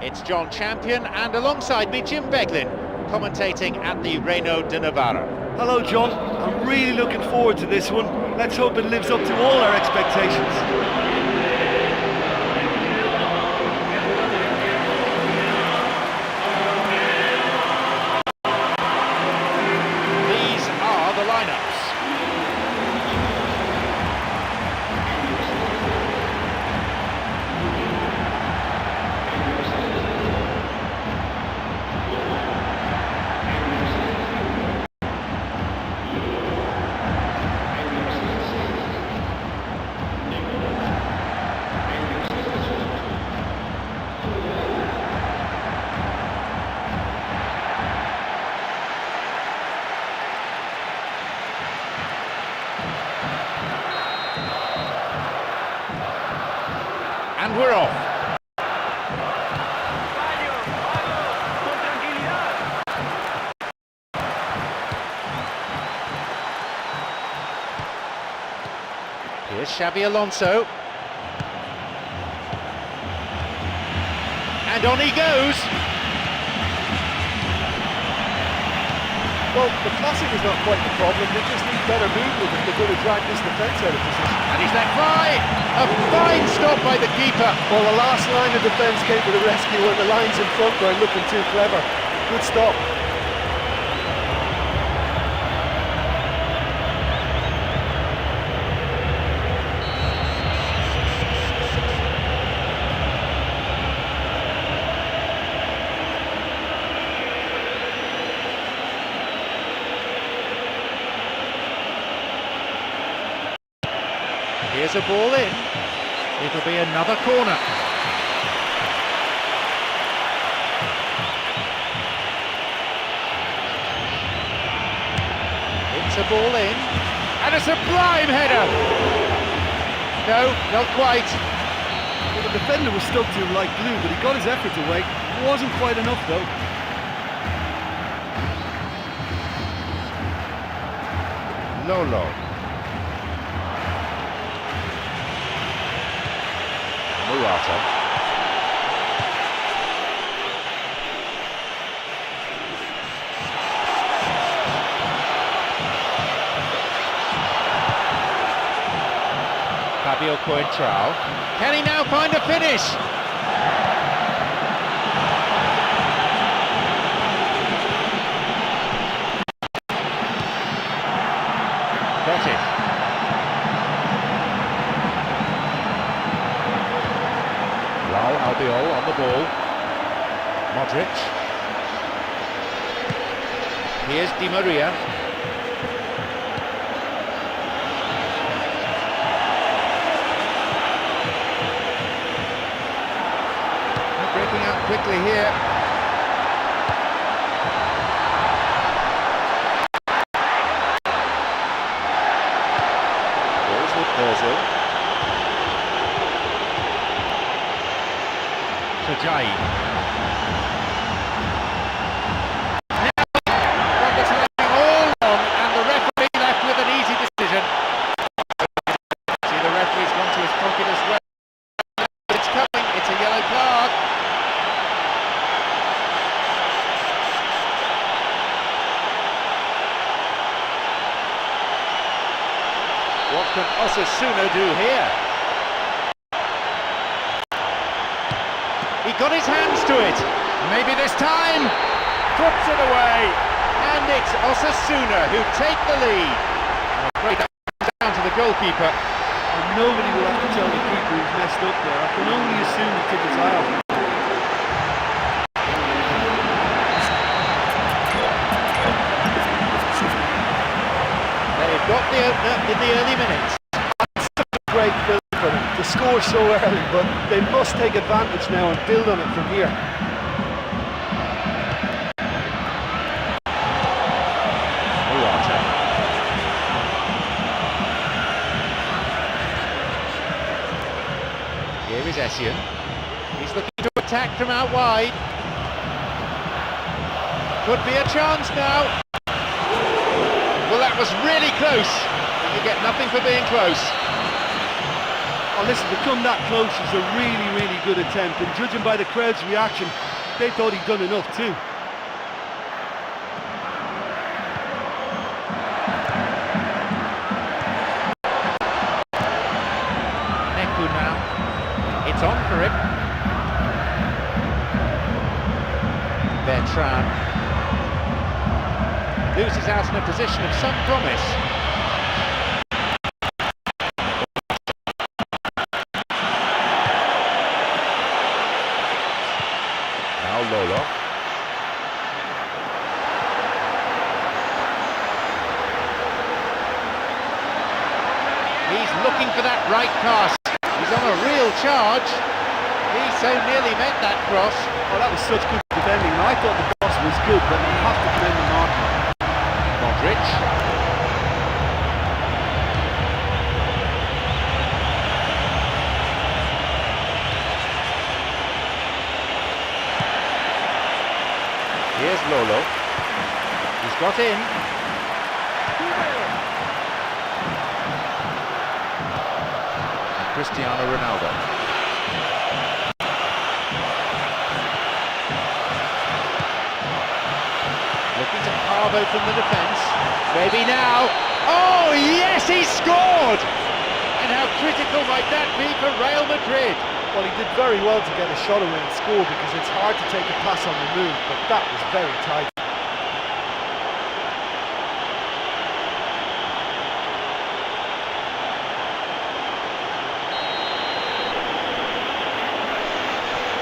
It's John Champion, and alongside me, Jim Beglin, commentating at the Reino de Navarra. Hello, John. I'm really looking forward to this one. Let's hope it lives up to all our expectations. And we're off. Here's Xabi Alonso. And on he goes. Well, the passing is not quite the problem, they just need better movement if they're going to drag this defence out of position. And he's let fly! A fine stop by the keeper. Well, the last line of defence came to the rescue when the lines in front weren't looking too clever. Good stop. Here's a ball in. It'll be another corner. It's a ball in. And a sublime header! No, not quite. Well, the defender was stuck to him like glue, but he got his effort away. Wasn't quite enough, though. Lolo. Murata. Fabio Coentrao. Can he now find a finish? Got it. Well, Albiol on the ball. Modric. Here's Di Maria. They're breaking out quickly here. Balls with Ozil. Sajai. What can Osasuna do here? He got his hands to it. Maybe this time. Puts it away. And it's Osasuna who take the lead. I'm afraid that's down to the goalkeeper. And nobody will have to tell the keeper he's messed up there. I can only assume he took his eye off. They've got the opener in the early minutes. That's such a great build for them to score so early, but they must take advantage now and build on it from here. Morata. Here is Essien. He's looking to attack from out wide. Could be a chance now. Well, that was really close. You get nothing for being close. Oh, listen, to come that close is a really, really good attempt, and judging by the crowd's reaction, they thought he'd done enough too. Neku now. It's on for him. Bertrand. Loses out in a position of some promise. Now Lolo. He's looking for that right pass. He's on a real charge. He so nearly met that cross. Oh, that was such good defending. I thought the cross was good, but you have to commend the marker. Modric. Here's Lolo. He's got in. Cristiano Ronaldo. Looking to carve open the defence. Maybe now. Oh, yes, he scored! And how critical might that be for Real Madrid? Well, he did very well to get a shot away and score, because it's hard to take a pass on the move, but that was very tight.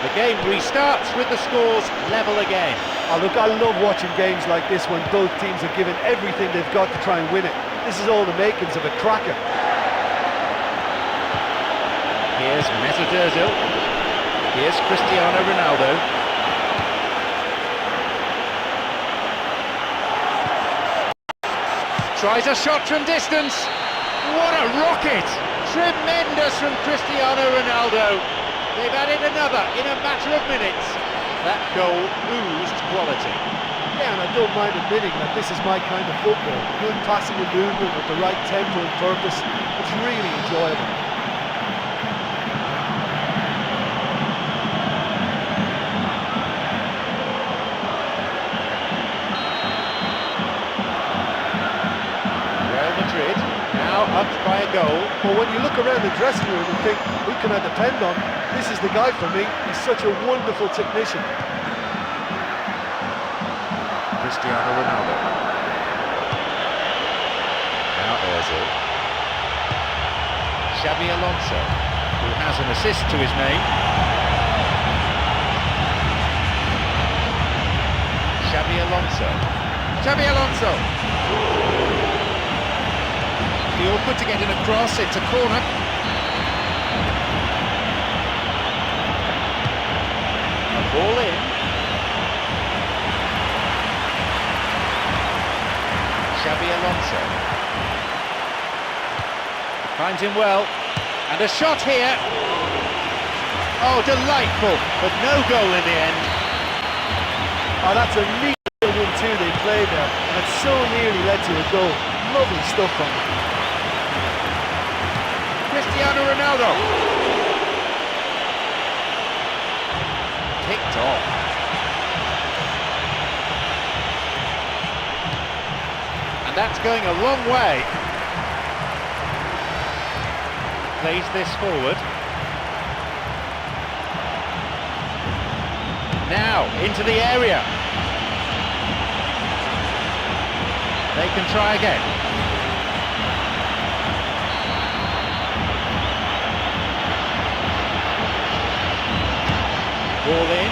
The game restarts with the scores level again. Oh, look, I love watching games like this when both teams are giving everything they've got to try and win it. This is all the makings of a cracker. Here's Mesut Ozil. Here's Cristiano Ronaldo. Tries a shot from distance. What a rocket! Tremendous from Cristiano Ronaldo. They've added another in a matter of minutes. That goal oozed quality. Yeah, and I don't mind admitting that this is my kind of football. Good passing and movement with the right tempo and purpose. It's really enjoyable. Real Madrid now up by a goal. Well, when you look around the dressing room and think, who can I depend on? This is the guy for me. He's such a wonderful technician. Cristiano Ronaldo. Now Ozil. Xabi Alonso, who has an assist to his name. Xabi Alonso. Xabi Alonso. The awkward to get in a cross, it's a corner. A ball in. Xabi Alonso. Finds him well. And a shot here. Oh, delightful, but no goal in the end. Oh, that's a neat 1-2 they played there, and it so nearly led to a goal. Lovely stuff from him. Cristiano Ronaldo. Kicked off. And that's going a long way. Plays this forward. Now, into the area. They can try again. Ball in.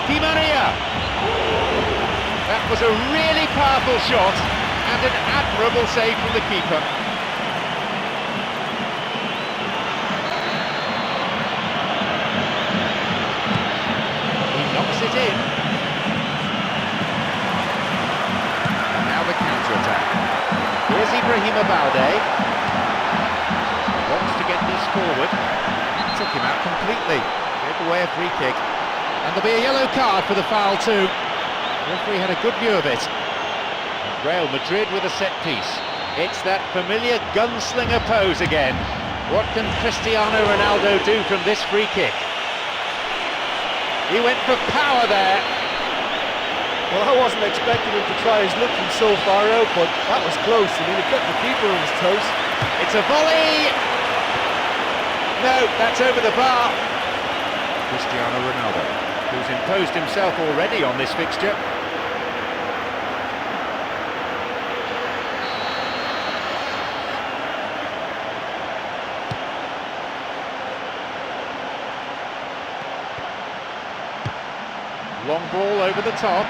Di Maria. That was a really powerful shot and an admirable save from the keeper. He knocks it in. And now the counter-attack. Here's Ibrahima Balde. Wants to get this forward. Took him out completely. Gave away a free kick. And there'll be a yellow card for the foul too. The referee had a good view of it. And Real Madrid with a set piece. It's that familiar gunslinger pose again. What can Cristiano Ronaldo do from this free kick? He went for power there. Well, I wasn't expecting him to try his luck from so far out, but that was close. I mean, it kept the keeper on his toes. It's a volley. No, that's over the bar. Cristiano Ronaldo, who's imposed himself already on this fixture. Long ball over the top.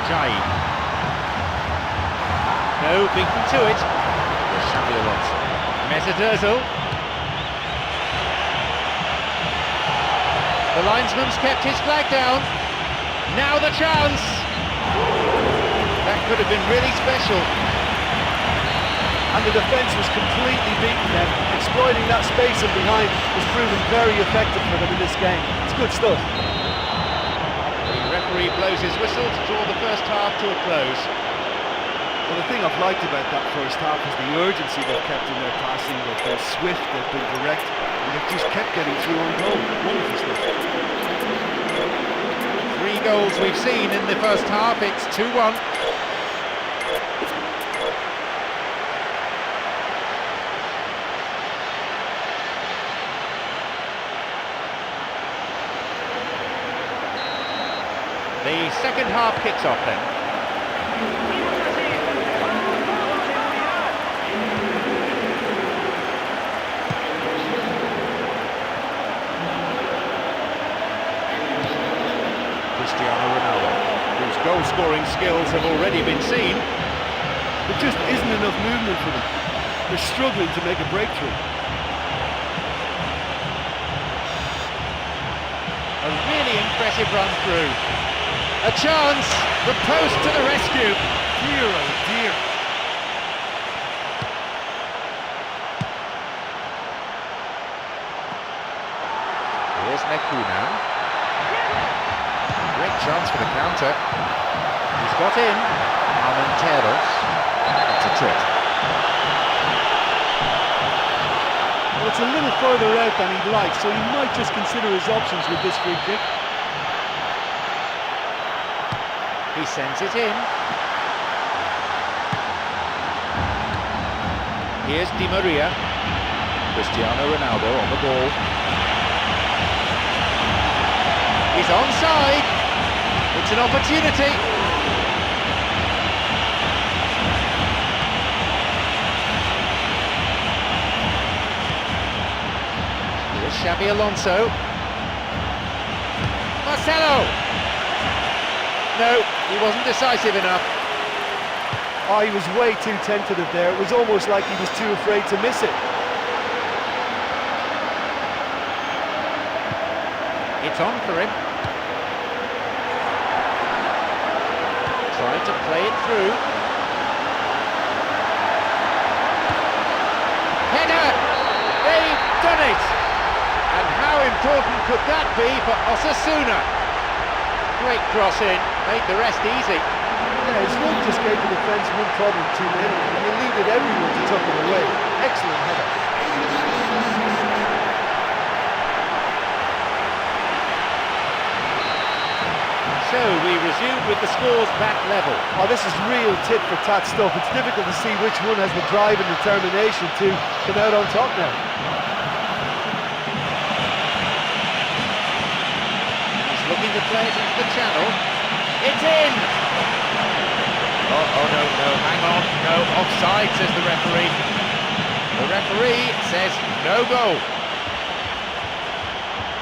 Jai. No, beaten to it. Xabi Alonso. Mesut Ozil. The linesman's kept his flag down. Now the chance. That could have been really special. And the defence was completely beaten then. Exploiting that space in behind was proven very effective for them in this game. It's good stuff. The referee blows his whistle to draw the first half to a close. Well, the thing I've liked about that first half is the urgency they've kept in their passing. They've been swift, they've been direct, and they've just kept getting through on goal. Wonderful stuff. 3 goals we've seen in the first half. It's 2-1. The second half kicks off then. Cristiano Ronaldo, whose goal-scoring skills have already been seen. There just isn't enough movement for them. They're struggling to make a breakthrough. A really impressive run through. A chance, the post to the rescue. Dear, oh dear. Here's Neku now. Great chance for the counter. He's got in. Quinteros. It's a trip. Well, it's a little further out than he'd like, so he might just consider his options with this free kick. He sends it in. Here's Di Maria. Cristiano Ronaldo on the ball. He's onside. It's an opportunity. Here's Xabi Alonso. Marcelo. No, he wasn't decisive enough. Oh, he was way too tentative there. It was almost like he was too afraid to miss it. It's on for him. Trying to play it through. Header! They've done it! And how important could that be for Osasuna? Great cross in, made the rest easy. Yeah, his run just gave the defence one problem too many, and he needed everyone to tuck it away. Excellent header. So we resume with the scores back level. Oh, this is real tit-for-tat stuff. It's difficult to see which one has the drive and determination to come out on top now. He's looking to play it into the channel. It's in! Oh no, hang on, no, offside, says the referee. The referee says no goal.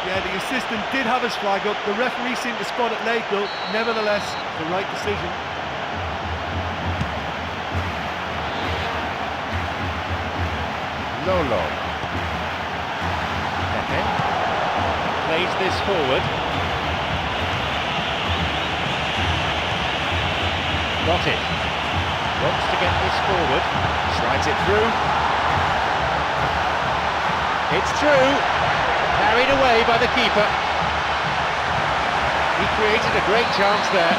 Yeah, the assistant did have his flag up. The referee seemed to spot it late though. Nevertheless, the right decision. Lolo. Pepe plays this forward. Got it. Wants to get this forward. Slides it through. It's true. Carried away by the keeper. He created a great chance there.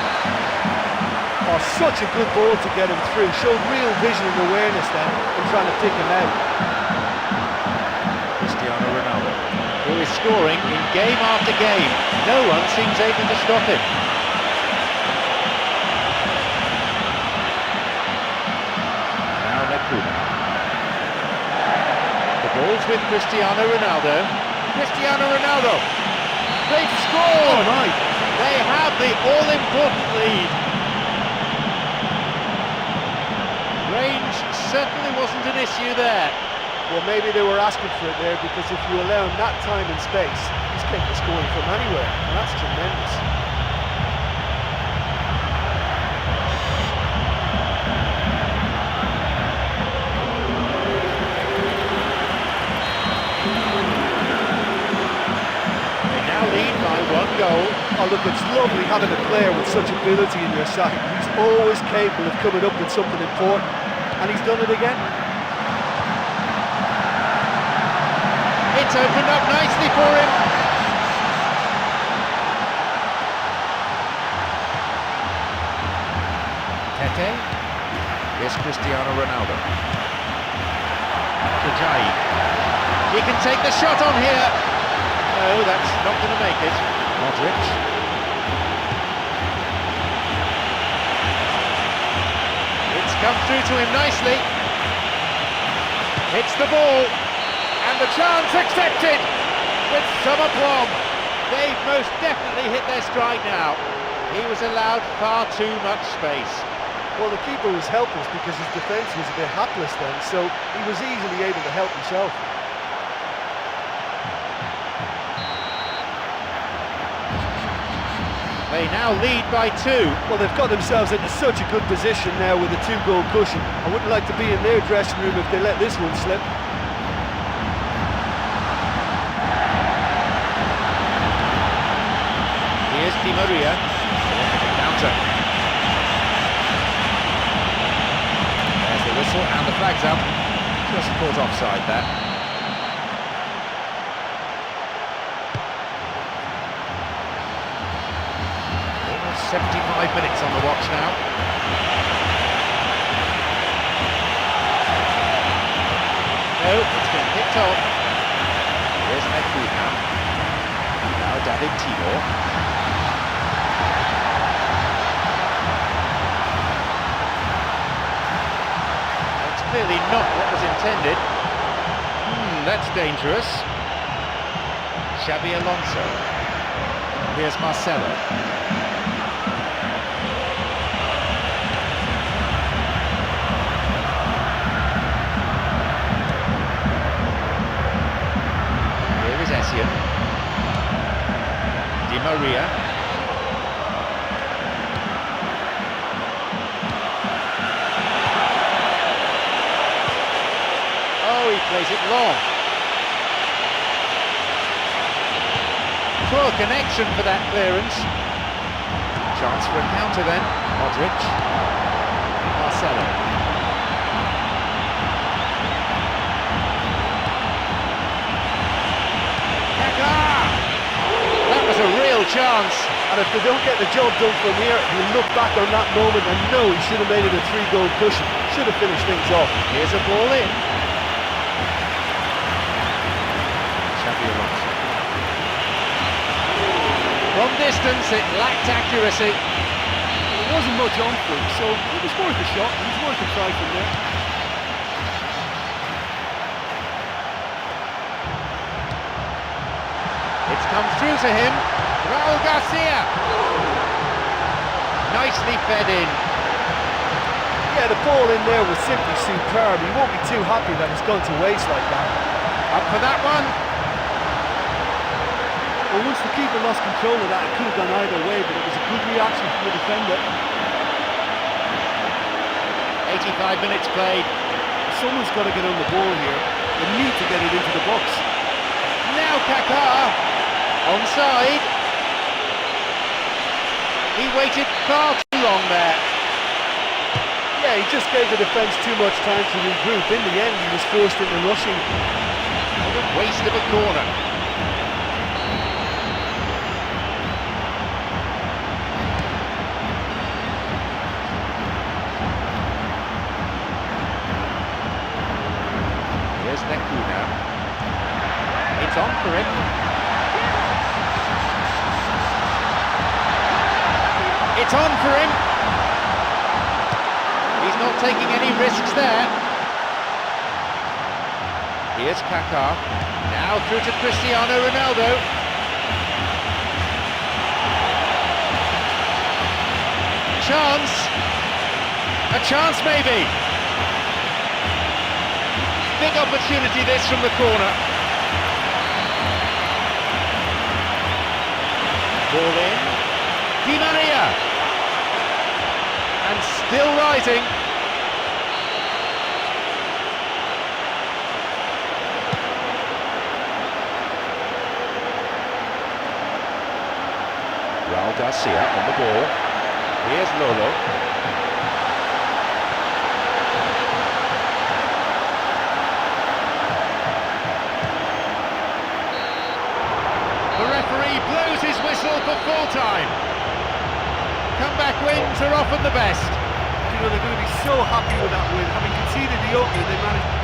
Oh, such a good ball to get him through. Showed real vision and awareness then in trying to pick him out. Cristiano Ronaldo, who is scoring in game after game. No one seems able to stop him. The ball's with Cristiano Ronaldo. Cristiano Ronaldo. They've scored! Oh my! They have the all-important lead. Range certainly wasn't an issue there. Well, maybe they were asking for it there, because if you allow him that time and space, he's capable of scoring from anywhere, and that's tremendous. Goal. Oh look, it's lovely having a player with such ability in your side. He's always capable of coming up with something important, and he's done it again. It's opened up nicely for him. Tete. Here's Cristiano Ronaldo. Kajai. He can take the shot on here. No, that's not going to make it. Madrid. It's come through to him nicely. Hits the ball, and the chance accepted with some aplomb. They've most definitely hit their stride now. He was allowed far too much space. Well, the keeper was helpless because his defence was a bit hapless then, so he was easily able to help himself. They now lead by 2. Well, they've got themselves into such a good position now with a 2-goal cushion. I wouldn't like to be in their dressing room if they let this one slip. Here's Di Maria. Counter. There's the whistle and the flag's up. Just caught offside there. 75 minutes on the watch now. on. Here's Medina. Now David Timor. That's clearly not what was intended. That's dangerous. Xabi Alonso. Here's Marcelo. Here is Essien. Di Maria. Oh, he plays it long. Poor connection for that clearance. Chance for a counter then. Modric. Marcelo. Kaká! That was a real chance. And if they don't get the job done from here, you look back on that moment and know he should have made it a 3-goal cushion. Should have finished things off. Here's a ball in. Xabi Alonso. From distance, it lacked accuracy. There wasn't much on for him, so it was worth a shot. It was worth a try from there. It's come through to him. Raul Garcia. Nicely fed in. Yeah, the ball in there was simply superb. He won't be too happy that it's gone to waste like that. Up for that one. Well, once the keeper lost control of that, it could have gone either way, but it was a good reaction from the defender. 85 minutes played. Someone's got to get on the ball here. They need to get it into the box. Now Kaká. Onside. He waited far too long there. Yeah, he just gave the defence too much time to regroup. In the end, he was forced into rushing. What a waste of a corner. Here's Nekuna. It's on for him. It's on for him. He's not taking any risks there. Here's Kaká. Now through to Cristiano Ronaldo. Chance. A chance maybe. Big opportunity this from the corner. Ball in. Di Maria. And still rising. Raul Garcia on the ball. Here's Lolo. The referee blows his whistle for full time. Comeback wins are often the best. You know, they're going to be so happy with that win. Having conceded the opener, they managed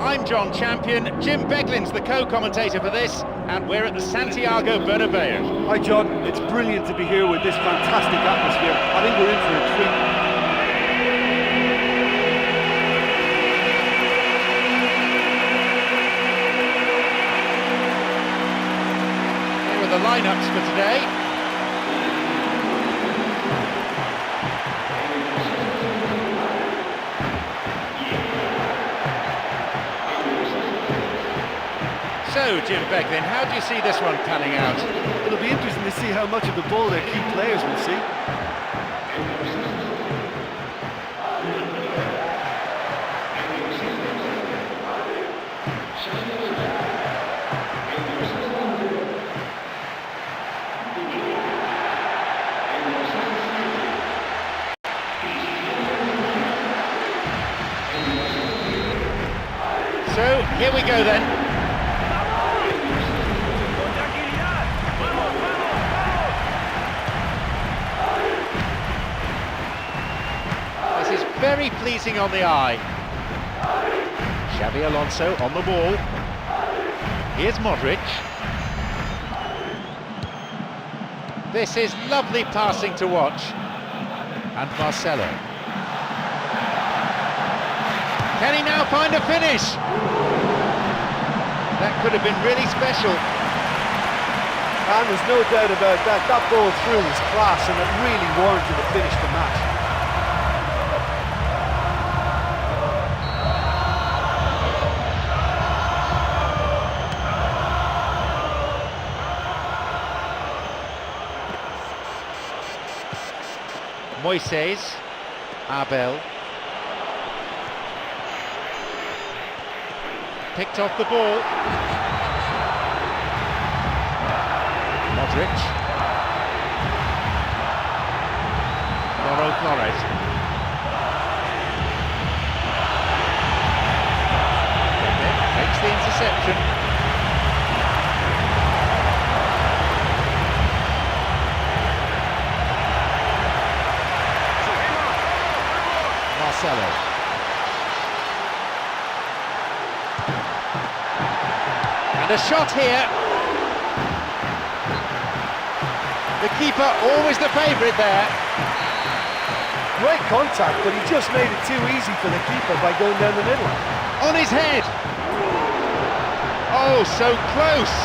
I'm John Champion, Jim Beglin's the co-commentator for this, and we're at the Santiago Bernabeu. Hi John, it's brilliant to be here with this fantastic atmosphere. I think we're in for a treat. Here are the lineups for today. So, Jim Beglin, how do you see this one panning out? It'll be interesting to see how much of the ball their key players will see. So, here we go then. This is very pleasing on the eye. Xabi Alonso on the ball. Here's Modric. This is lovely passing to watch. And Marcelo. Can he now find a finish? That could have been really special. And there's no doubt about that. That ball through was class and it really warranted a finish to match. Moises, Abel, picked off the ball. Modric, Loro Flores. Makes the interception. Marcelo. And a shot here. The keeper always the favourite there. Great contact, but he just made it too easy for the keeper by going down the middle. On his head. Oh, so close.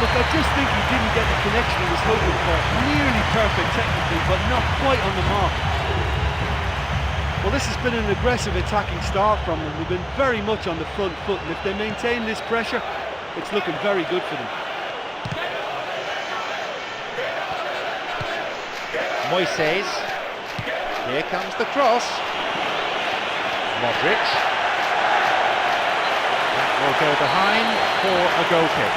Look, I just think he didn't get the connection he was hoping for. Nearly perfect technically, but not quite on the mark. Well, this has been an aggressive attacking start from them. They've been very much on the front foot, and if they maintain this pressure, it's looking very good for them. Moises. Here comes the cross. Modric. That will go behind for a goal kick.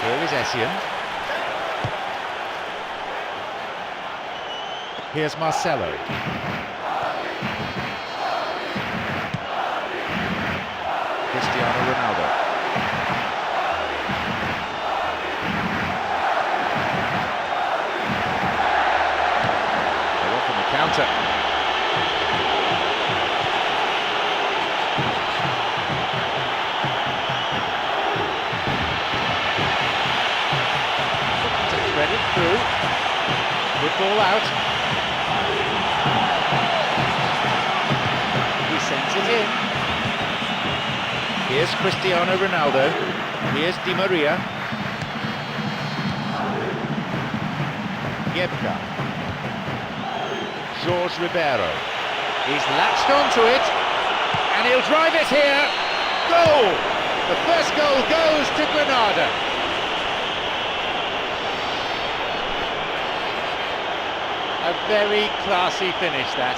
Here is Essien. Here's Marcelo. Cristiano Ronaldo. They're off on the counter. Looking to thread it through. Good ball out. He sends it in. Here's Cristiano Ronaldo. Here's Di Maria. Yebka. Jorge Ribeiro. He's latched onto it, and he'll drive it here. Goal! The first goal goes to Granada. A very classy finish, that.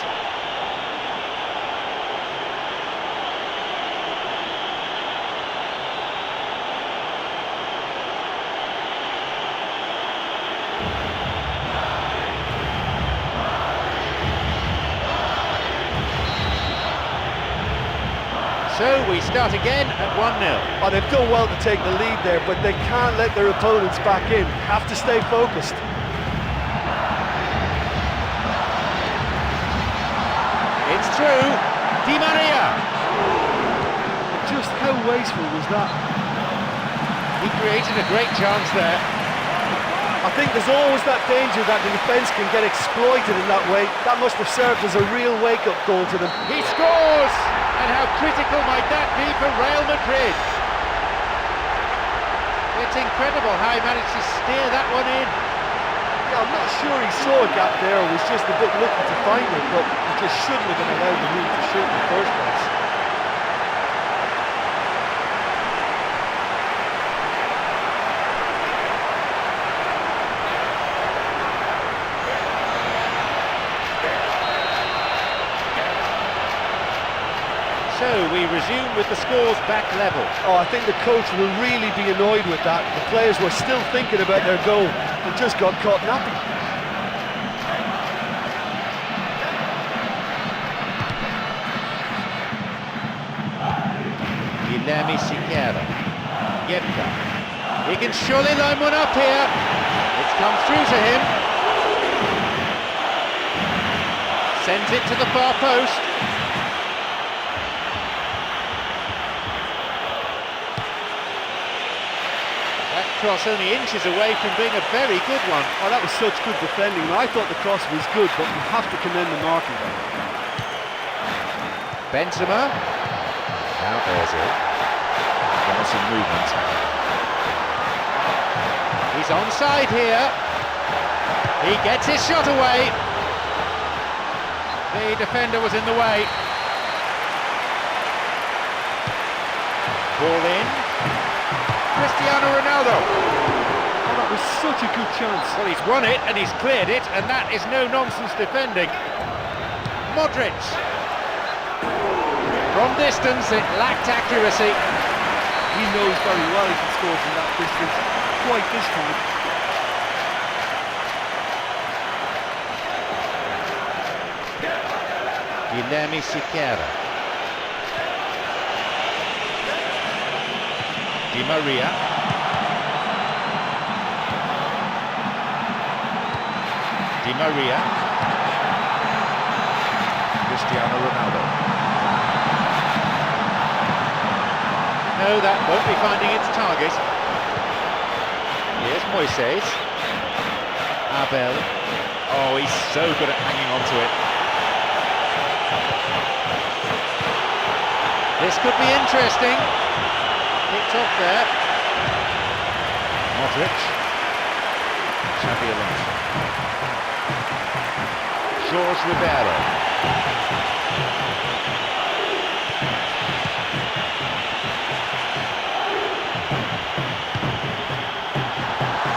So we start again at 1-0. Oh, they've done well to take the lead there, but they can't let their opponents back in. Have to stay focused. It's through. Di Maria. Just how wasteful was that? He created a great chance there. I think there's always that danger that the defence can get exploited in that way. That must have served as a real wake-up call to them. He scores! And how critical might that be for Real Madrid? It's incredible how he managed to steer that one in. Yeah, I'm not sure he saw a gap there, or was just a bit lucky to find it, but he just shouldn't have been allowed the room to shoot in the first place. So we resume with the scores back level. Oh, I think the coach will really be annoyed with that. The players were still thinking about their goal and just got caught napping. Guilherme Siqueira. Yebka. He can surely line one up here. It's come through to him. Sends it to the far post. Cross only inches away from being a very good one. Oh, that was such good defending. I thought the cross was good, but you have to commend the marking. Benzema. Now Ozil. There's some movement. He's onside here. He gets his shot away. The defender was in the way. Ball in. Cristiano Ronaldo. Oh, that was such a good chance. Well, he's won it and he's cleared it, and that is no-nonsense defending. Modric. From distance, it lacked accuracy. He knows very well he can score from that distance. Quite this time. Guilherme Siqueira. Di Maria. Di Maria. Cristiano Ronaldo. No, that won't be finding its target. Here's Moises. Abel. Oh, he's so good at hanging on to it. This could be interesting. Picked up there. Modric. Xabi Alonso. Jorge Ribeiro.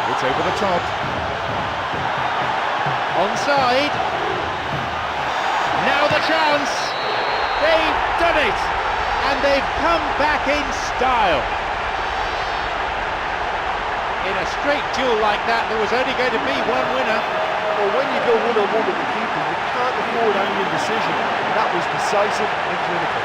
It's over the top. Onside. Now the chance. They've done it. And they've come back in style. In a straight duel like that, there was only going to be one winner. Well, when you go one-on-one with the keeper, you can't afford any indecision. That was decisive and clinical.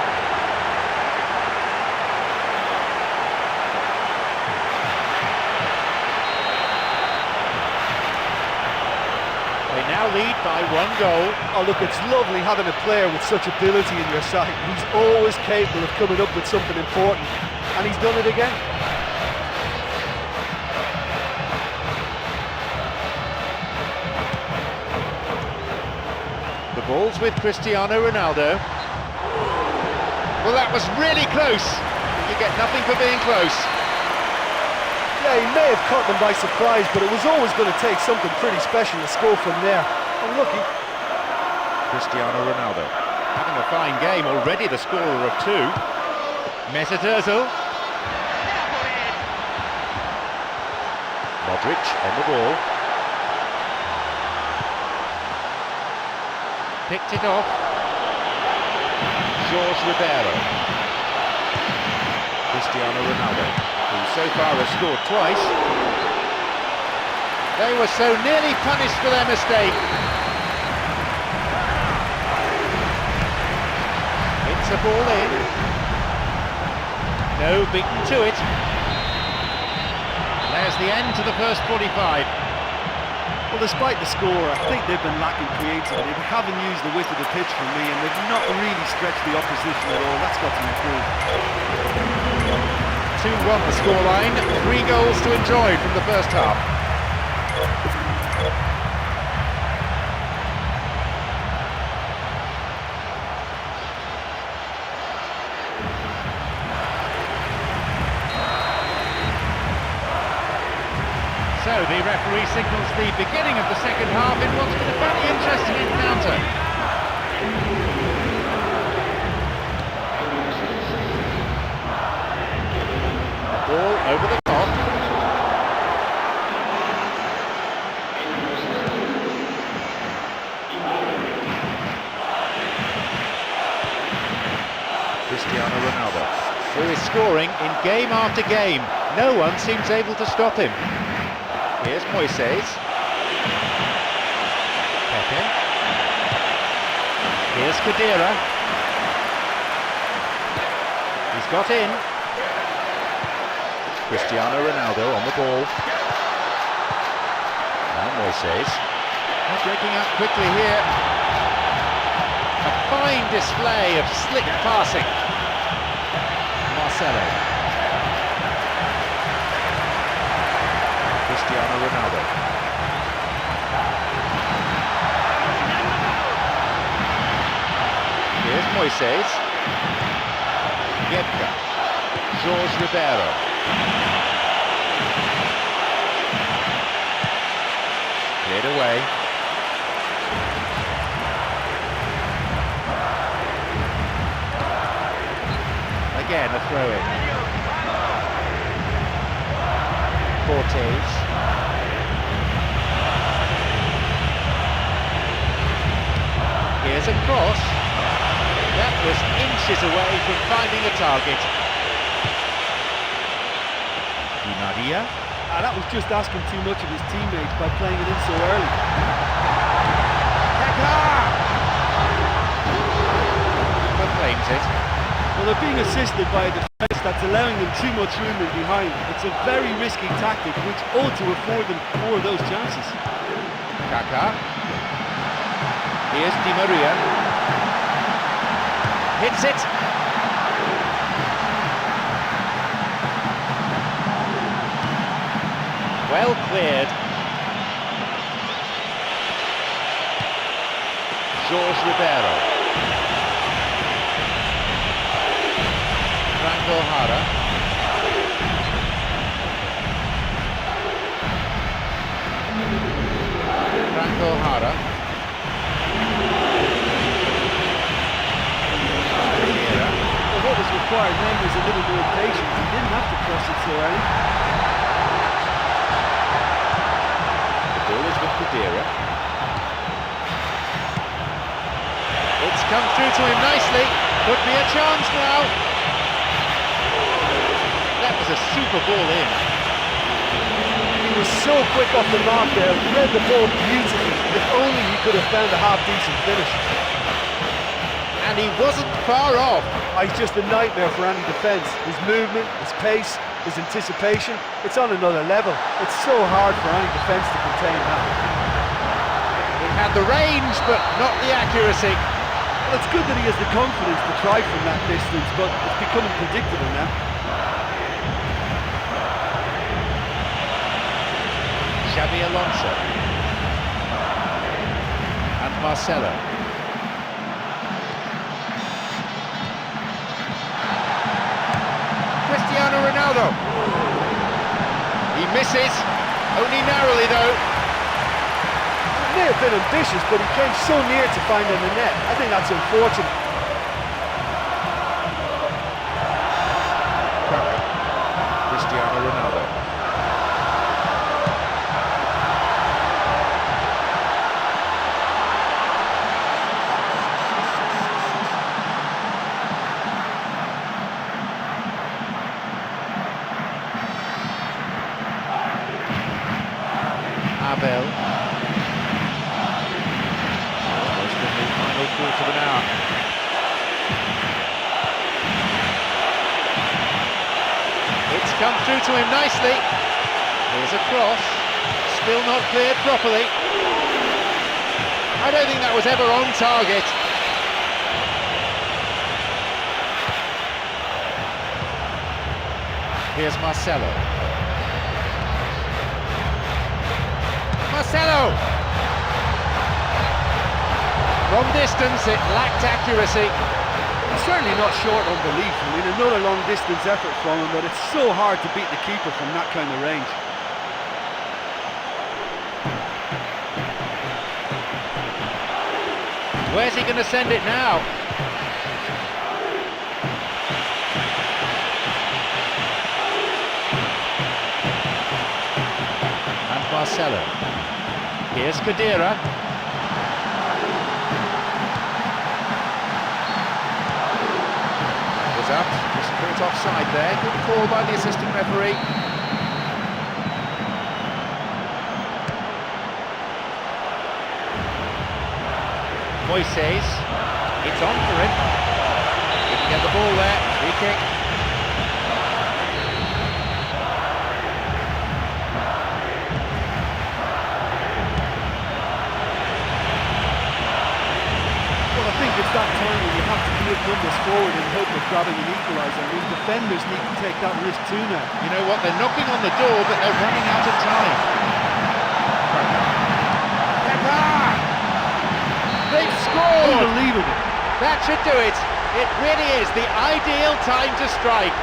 They now lead by 1 goal. Oh, look, it's lovely having a player with such ability in your side. He's always capable of coming up with something important, and he's done it again. The ball's with Cristiano Ronaldo. Well, that was really close. You get nothing for being close. Yeah, he may have caught them by surprise, but it was always going to take something pretty special to score from there. Unlucky. Cristiano Ronaldo having a fine game, already the scorer of 2. Mesut Ozil. Modric on the ball. Picked it off. Jorge Ribeiro. Cristiano Ronaldo, who so far has scored twice. They were so nearly punished for their mistake. It's a ball in. No beaten to it. And there's the end to the first 45. Well, despite the score, I think they've been lacking creativity. They haven't used the width of the pitch for me, and they've not really stretched the opposition at all. That's got to improve. 2-1 the scoreline, 3 goals to enjoy from the first half. So the referee signals the beginning of the second half in what's been a very interesting encounter. Ball over the top. Cristiano Ronaldo, who is scoring in game after game. No one seems able to stop him. Here's Moises. Pepe. Here's Khedira. He's got in. Cristiano Ronaldo on the ball. Now Moises. They're breaking up quickly here. A fine display of slick passing. Marcelo. Cristiano Ronaldo. Here's Moises. Gebka. Jorge Ribeiro. Cleared away. Again a throw-in. Cortez. Here's a cross. That was inches away from finding a target. Di Maria. That was just asking too much of his teammates by playing it in so early. Proclaims it. Well, they're being assisted by a defence that's allowing them too much room in behind. It's a very risky tactic which ought to afford them more of those chances. Kaká. Here's Di Maria. Hits it. Well cleared. Jorge Ribeiro. Franco Jara. Franco Jara. Well, what was required then was a little more patience. He didn't have to cross it so early. The ball is with Khedira. It's come through to him nicely. Could be a chance now. That was a super ball in. He was so quick off the mark there, read the ball beautifully. If only he could have found a half-decent finish. And he wasn't far off. He's just a nightmare for any defence. His movement, his pace, his anticipation, it's on another level. It's so hard for any defence to contain that. He had the range, but not the accuracy. Well, it's good that he has the confidence to try from that distance, but it's becoming predictable now. Xabi Alonso. And Marcelo. Ronaldo. He misses, only narrowly though. It may have been ambitious, but he came so near to finding the net. I think that's unfortunate. Cristiano Ronaldo. Abel. Almost in the final quarter of an hour. It's come through to him nicely. Here's a cross. Still not cleared properly. I don't think that was ever on target. Here's Marcelo. Marcelo! From distance, it lacked accuracy. He's certainly not short on belief. I mean, another long distance effort from him, but it's so hard to beat the keeper from that kind of range. Where's he going to send it now? And Marcelo. Here's Kadira. Was up, just caught offside there. Good call by the assistant referee. Moises, it's on for him. Didn't get the ball there. Free kick. Well, I think it's that time when you have to commit numbers forward in hope of grabbing an equaliser. I mean, defenders need to take that risk too now. You know what? They're knocking on the door, but they're running out of time. They've scored! Unbelievable. That should do it. It really is the ideal time to strike.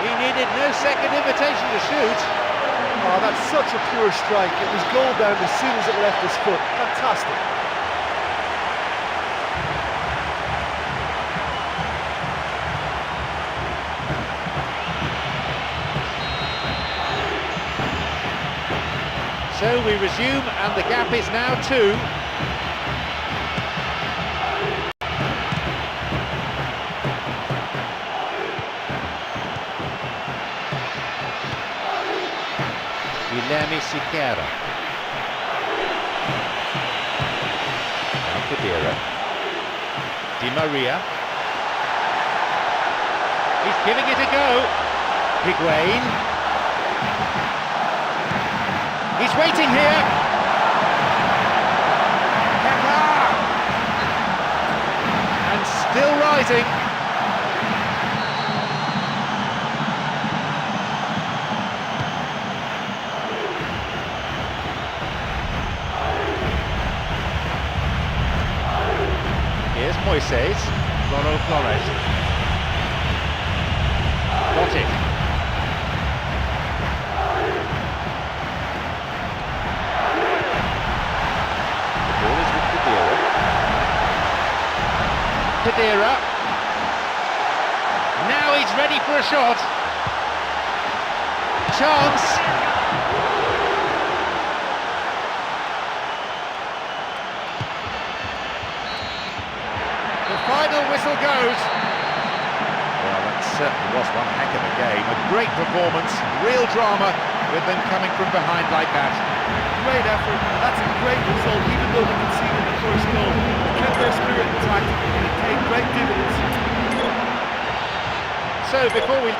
He needed no second invitation to shoot. Oh, that's such a pure strike. It was goal bound as soon as it left his foot. Fantastic. So we resume, and the gap is now 2. Guilherme Siqueira. Now Kadira. Di Maria. He's giving it a go. Higuain. He's waiting here. Kepa! And still rising. Here's Moises. Ronald Flores. Got it. Kadira. Now he's ready for a shot. Chance. The final whistle goes. Well, that certainly was one heck of a game. A great performance, real drama with them coming from behind like that. Great effort. That's a great result, even though they conceded the first goal. They kept their spirit intact and it paid great dividends. So before we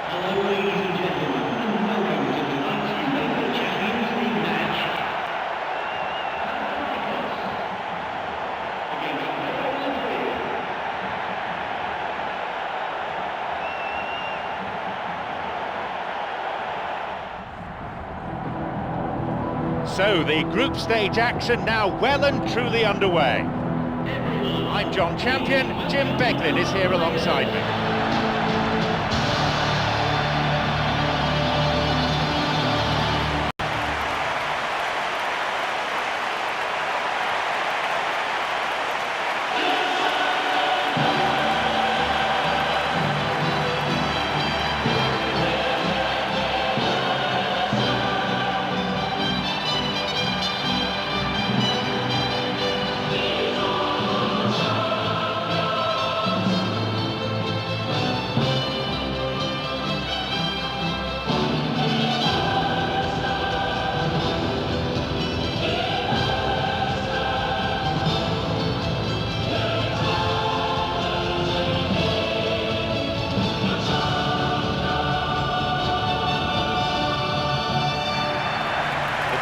Hello, ladies and gentlemen, and welcome to tonight's UEFA Champions League match. Against Madrid. So the group stage action now well and truly underway. I'm John Champion, Jim Beglin is here alongside me.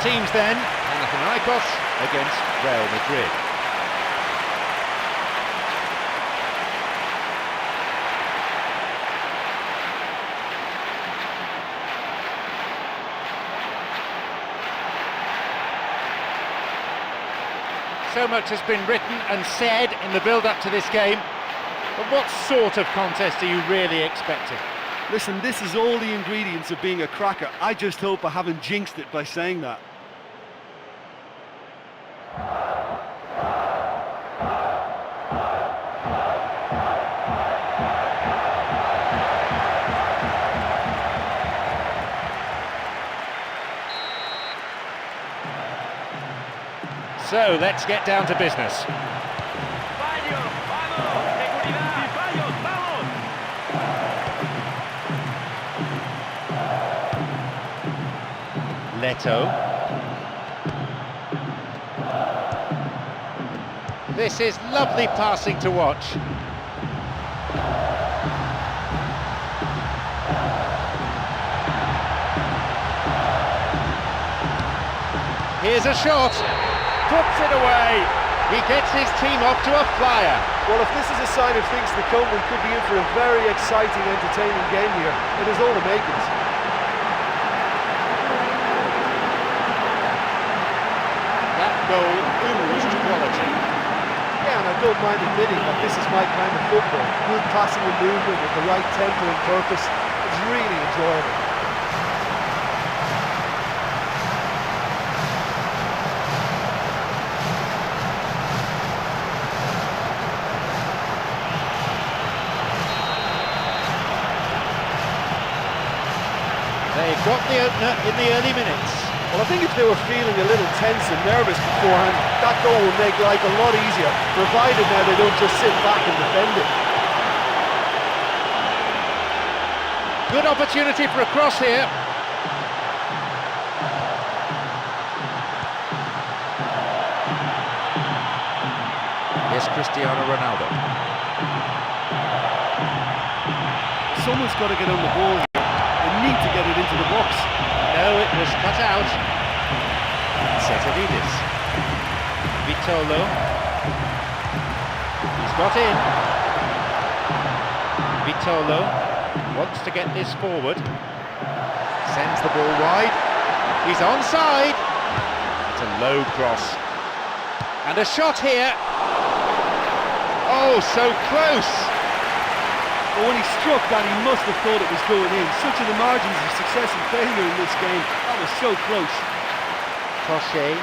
Teams then, Panathinaikos against Real Madrid. So much has been written and said in the build-up to this game, but what sort of contest are you really expecting? Listen, this is all the ingredients of being a cracker. I just hope I haven't jinxed it by saying that. So let's get down to business. Leto. This is lovely passing to watch. Here's a shot. Puts it away. He gets his team off to a flyer. Well, if this is a sign of things to come, we could be in for a very exciting, entertaining game here. It is all the makings. That goal oozed quality. Yeah, and I don't mind admitting that this is my kind of football. Good passing and movement with the right tempo and purpose. It's really enjoyable. They've got the opener in the early minutes. Well, I think if they were feeling a little tense and nervous beforehand, that goal will make life a lot easier, provided now they don't just sit back and defend it. Good opportunity for a cross here. Here's Cristiano Ronaldo. Someone's got to get on the ball here. They need to get it into the box. No, it was cut out. Setteridis. Vitolo. He's got in. Vitolo wants to get this forward. Sends the ball wide. He's onside. It's a low cross. And a shot here. Oh, so close. But when he struck that, he must have thought it was going in. Such are the margins of success and failure in this game. That was so close. Crochet,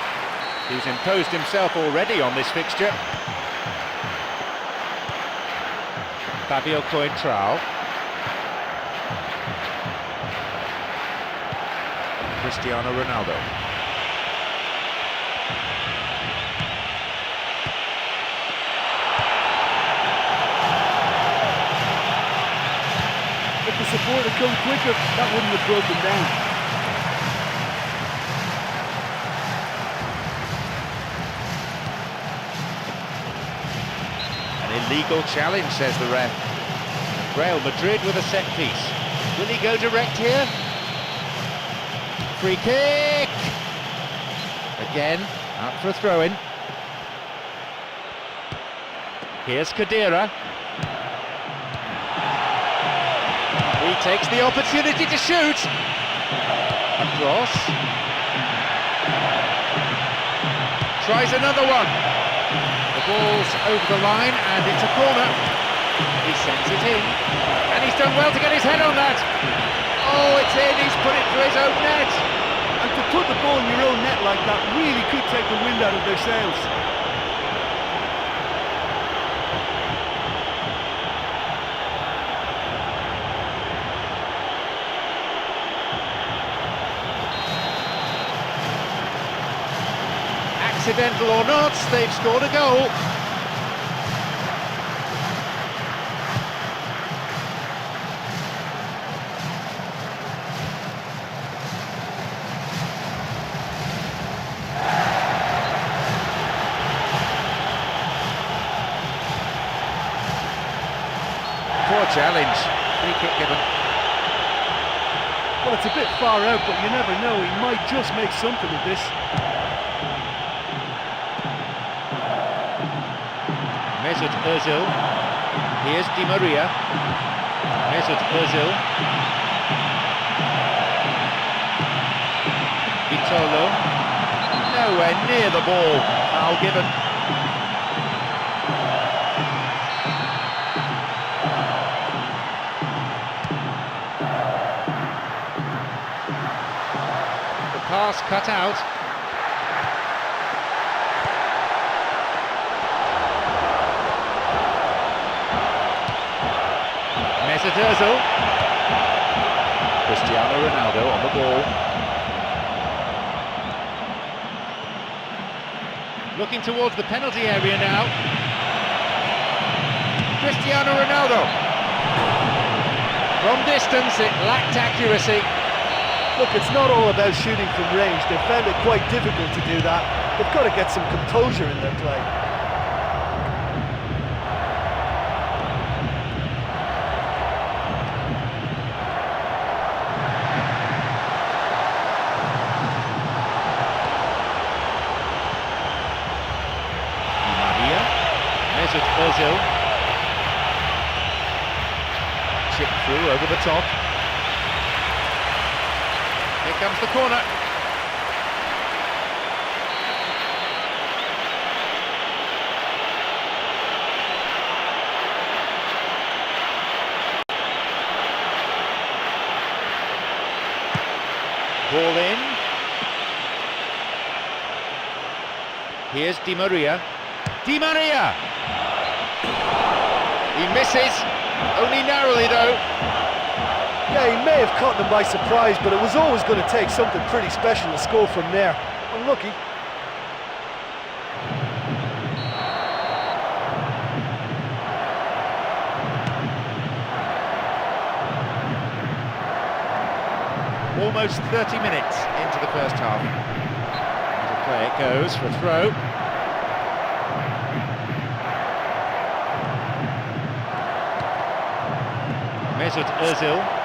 who's imposed himself already on this fixture. Fabio Coentrao. Cristiano Ronaldo. If the support had come quicker, that wouldn't have broken down. An illegal challenge, says the ref. Real Madrid with a set piece. Will he go direct here? Free kick! Again, out for a throw-in. Here's Khedira. He takes the opportunity to shoot. Across. Tries another one. The ball's over the line and it's a corner. He sends it in. And he's done well to get his head on that. Oh, it's in. He's put it through his own net. And to put the ball in your own net like that really could take the wind out of their sails. Accidental or not, they've scored a goal. Poor challenge. Free kick given. Well, it's a bit far out, but you never know. He might just make something of this. Mesut Özil. Here's Di Maria. Mesut Özil. Vitolo. Nowhere near the ball. Foul given. The pass cut out. Mesut Özil. Cristiano Ronaldo on the ball. Looking towards the penalty area now. Cristiano Ronaldo. From distance, it lacked accuracy. Look, it's not all about shooting from range. They found it quite difficult to do that. They've got to get some composure in their play. Mesut Özil. Chip through over the top. Here comes the corner. Here's Di Maria. Di Maria! He misses, only narrowly though. Yeah, he may have caught them by surprise, but it was always going to take something pretty special to score from there. Unlucky. Almost 30 minutes into the first half. Into play it goes for a throw. Mesut Özil.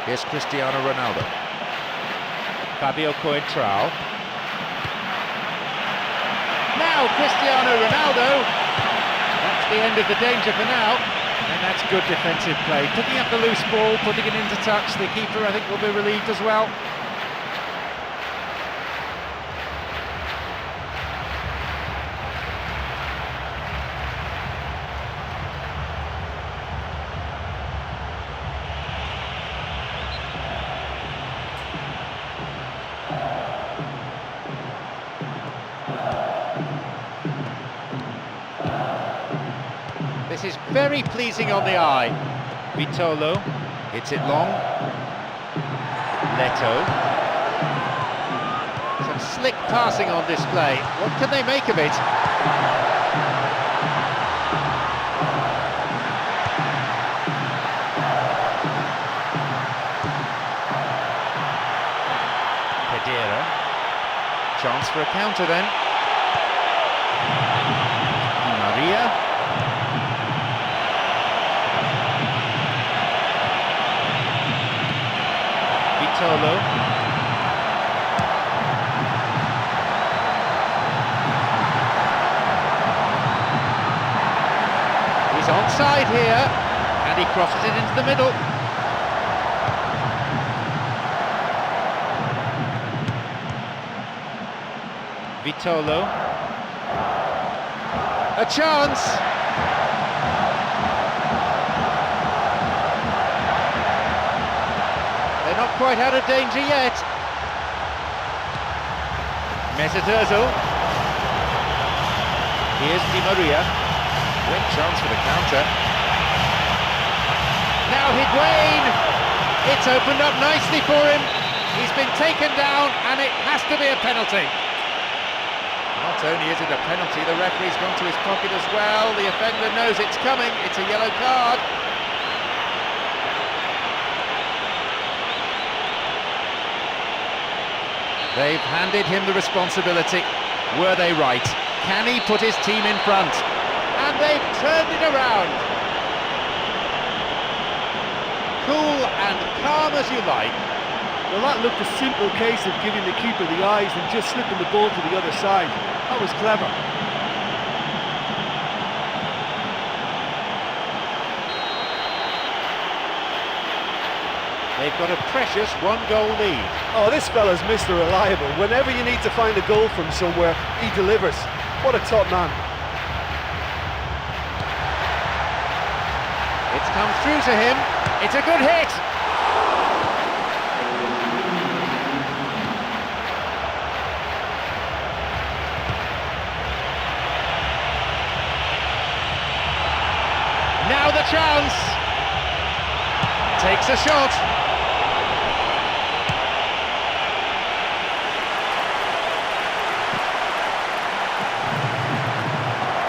Here's Cristiano Ronaldo. Fabio Coentrao. Now Cristiano Ronaldo. That's the end of the danger for now. And that's good defensive play. Picking up the loose ball, putting it into touch. The keeper, I think, will be relieved as well. This is very pleasing on the eye. Vitolo hits it long. Leto. Some slick passing on display. What can they make of it? Pedera. Chance for a counter then. Di Maria. Vitolo. He's onside here, and he crosses it into the middle. Vitolo. A chance! They're not quite out of danger yet. Mesut Ozil. Here's Di Maria. Great chance for the counter. Now Higuain. It's opened up nicely for him. He's been taken down, and it has to be a penalty. Not only is it a penalty, the referee's gone to his pocket as well. The offender knows it's coming. It's a yellow card. They've handed him the responsibility. Were they right? Can he put his team in front? And they've turned it around. Cool and calm as you like. Well, that looked a simple case of giving the keeper the eyes and just slipping the ball to the other side. That was clever. They've got a precious one-goal lead. Oh, this fella's Mr. Reliable. Whenever you need to find a goal from somewhere, he delivers. What a top man. It's come through to him. It's a good hit. Now the chance. Takes a shot.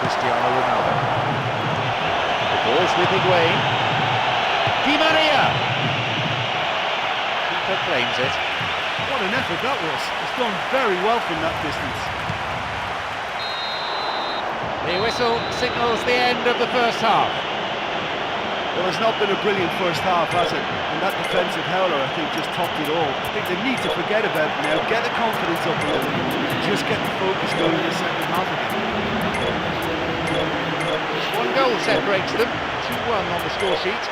Cristiano Ronaldo. The ball's with Higuain. Di Maria. Keeper claims it. What an effort that was. It's done very well from that distance. The whistle signals the end of the first half. Well, it's not been a brilliant first half, has it? And that defensive howler, I think, just topped it all. I think they need to forget about it now, get the confidence up a little, and just get the focus going in the second half again. One goal separates them, 2-1 on the score sheet.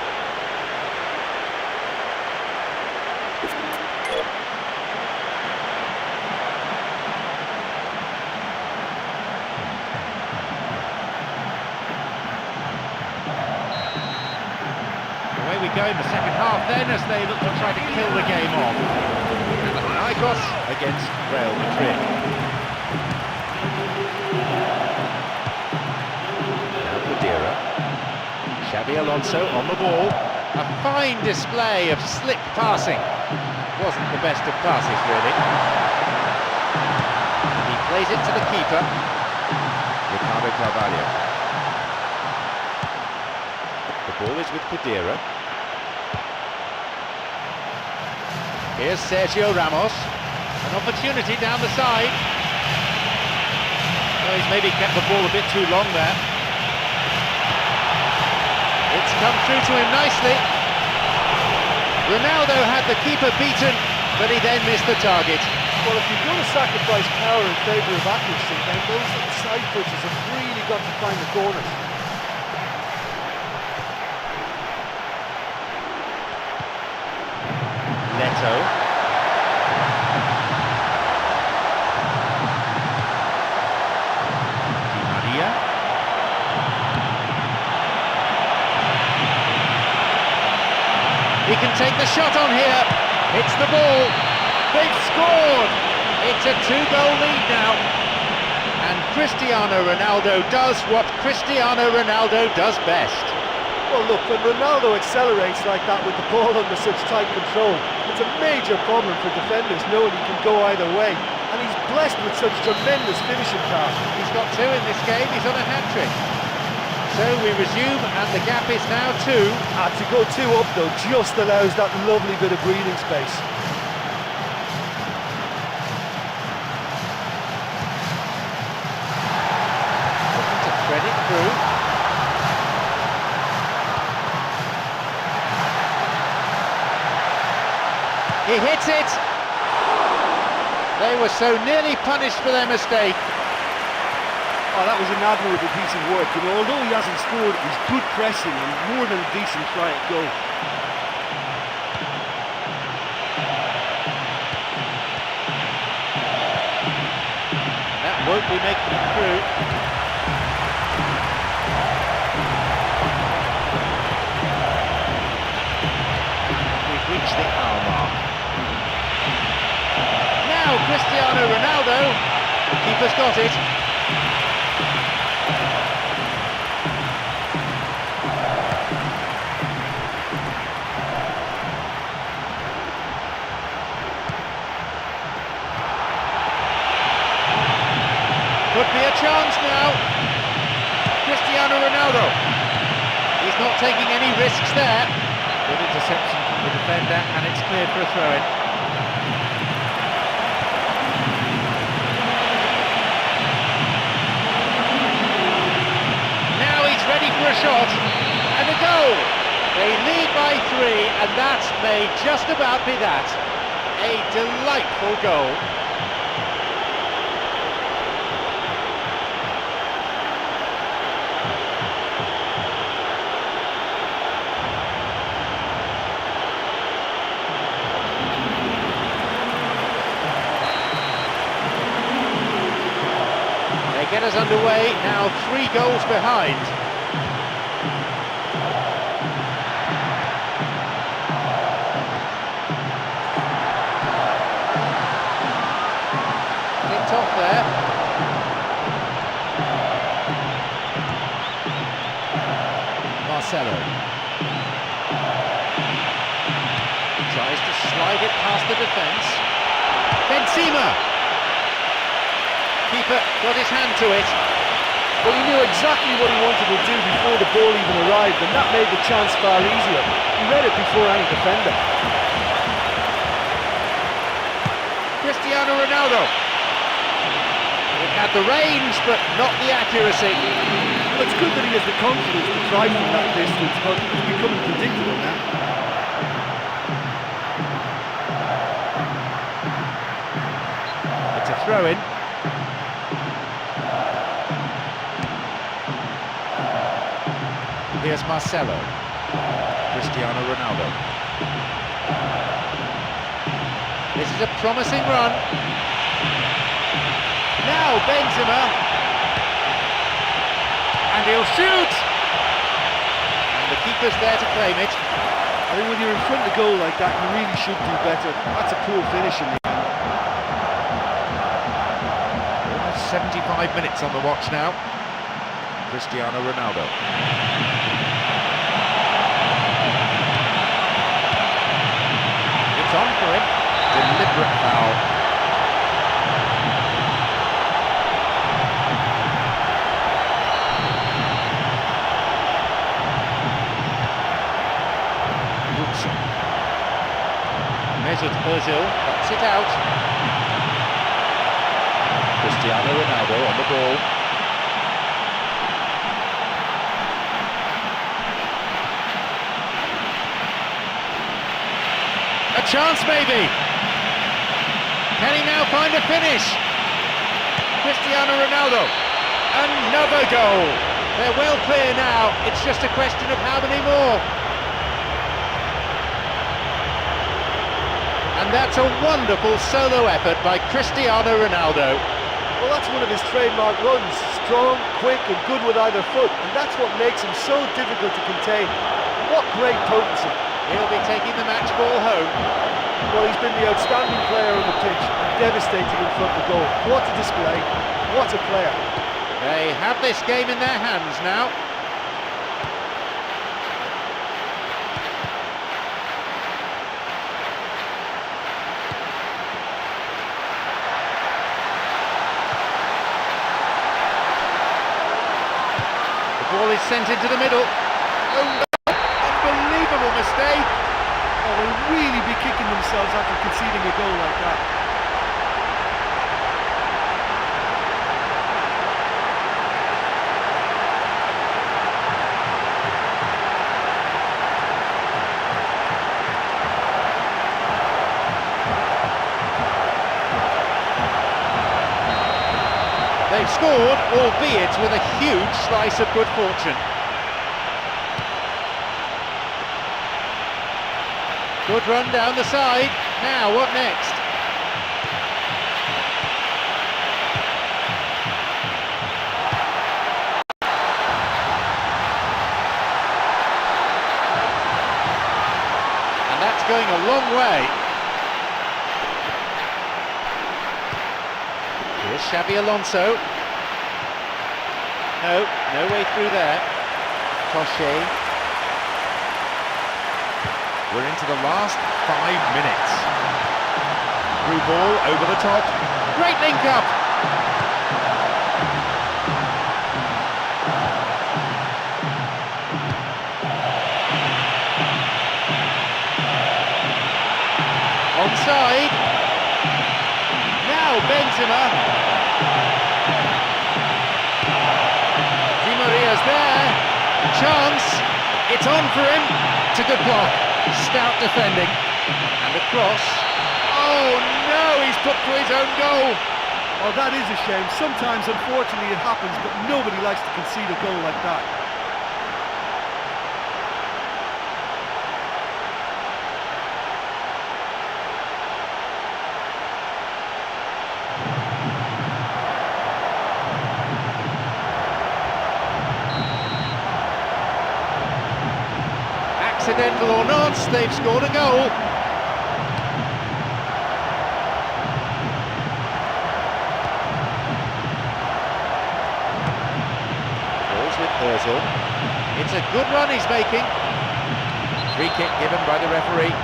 Away we go in the second half then, as they look to try to kill the game off. Panathinaikos against Real Madrid. Pedera. Xabi Alonso on the ball. A fine display of slick passing. Wasn't the best of passes, really. He plays it to the keeper, Ricardo Carvalho. The ball is with Pedera. Here's Sergio Ramos. An opportunity down the side. Well, he's maybe kept the ball a bit too long there. It's come through to him nicely. Ronaldo had the keeper beaten, but he then missed the target. Well, if you're going to sacrifice power in favour of accuracy, then those little side touches have really got to find the corners. Neto. Di Maria. He can take the shot on here. Hits the ball. They've scored. It's a 2-goal lead now. And Cristiano Ronaldo does what Cristiano Ronaldo does best. Well, look, when Ronaldo accelerates like that with the ball under such tight control, it's a major problem for defenders knowing he can go either way. And he's blessed with such tremendous finishing power. He's got 2 in this game, he's on a hat-trick. So we resume, and the gap is now 2. To go 2 up, though, just allows that lovely bit of breathing space. Looking to thread it through. He hits it! They were so nearly punished for their mistake. Oh, that was an admirable piece of work. You know, although he hasn't scored, he's good pressing and more than a decent try at goal. That won't be making it through. We've reached the hour mark. Now Cristiano Ronaldo. The keeper's got it. Could be a chance now. Cristiano Ronaldo. He's not taking any risks there. Good interception from the defender, and it's cleared for a throw-in. Now he's ready for a shot, and a goal. They lead by 3, and that may just about be that. A delightful goal. Get us underway, now 3 goals behind. Kicked off there. Marcelo. Tries to slide it past the defence. Benzema! Keeper got his hand to it. But he knew exactly what he wanted to do before the ball even arrived, and that made the chance far easier. He read it before any defender. Cristiano Ronaldo. It had the range, but not the accuracy. Well, it's good that he has the confidence to try from that distance, but it's becoming predictable now. It's a throw-in. Here's Marcelo. Cristiano Ronaldo. This is a promising run. Now Benzema. And he'll shoot! And the keeper's there to claim it. I think when you're in front of goal like that, you really should do better. That's a poor finish in the end. Almost 75 minutes on the watch now. Cristiano Ronaldo. It's on for him. Deliberate foul. Woodson. Mesut Ozil cuts it out. Cristiano Ronaldo on the ball. A chance maybe. Can he now find a finish? Cristiano Ronaldo. Another goal. They're well clear now. It's just a question of how many more. And that's a wonderful solo effort by Cristiano Ronaldo. Well, that's one of his trademark runs. Strong, quick and good with either foot. And that's what makes him so difficult to contain. What great potency. He'll be taking the match ball home. Well, he's been the outstanding player on the pitch, devastating in front of goal. What a display, what a player. They have this game in their hands now. The ball is sent into the middle. Oh, unbelievable mistake. Oh, they'll really be kicking themselves after conceding a goal like that. They've scored, albeit with a huge slice of good fortune. Good run down the side. Now, what next? And that's going a long way. Here's Xabi Alonso. No way through there. Toshe. We're into the last 5 minutes. Through ball over the top. Great link up. Onside. Now Benzema. Di Maria's there. Chance. It's on for him. It's a good block. Stout defending. And a cross. Oh no, he's put for his own goal. Oh, that is a shame. Sometimes, unfortunately, it happens, but nobody likes to concede a goal like that. Accidental or not, they've scored a goal. Balls with Ozil. It's a good run he's making. Free kick given by the referee.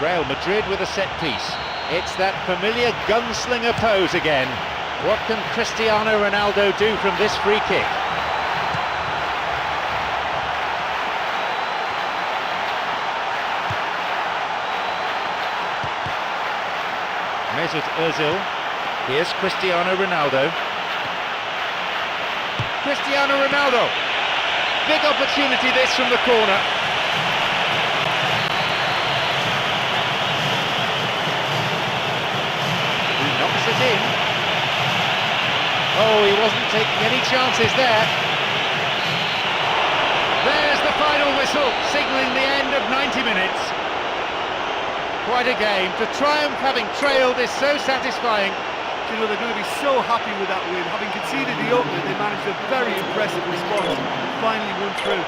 Real Madrid with a set piece. It's that familiar gunslinger pose again. What can Cristiano Ronaldo do from this free kick? Mesut Ozil. Here's Cristiano Ronaldo. Cristiano Ronaldo. Big opportunity this from the corner. He knocks it in. Oh, he wasn't taking any chances there. There's the final whistle, signalling the end of 90 minutes. Quite a game. To triumph having trailed is so satisfying. You know, they're going to be so happy with that win. Having conceded the opener, they managed a very impressive response and finally won through.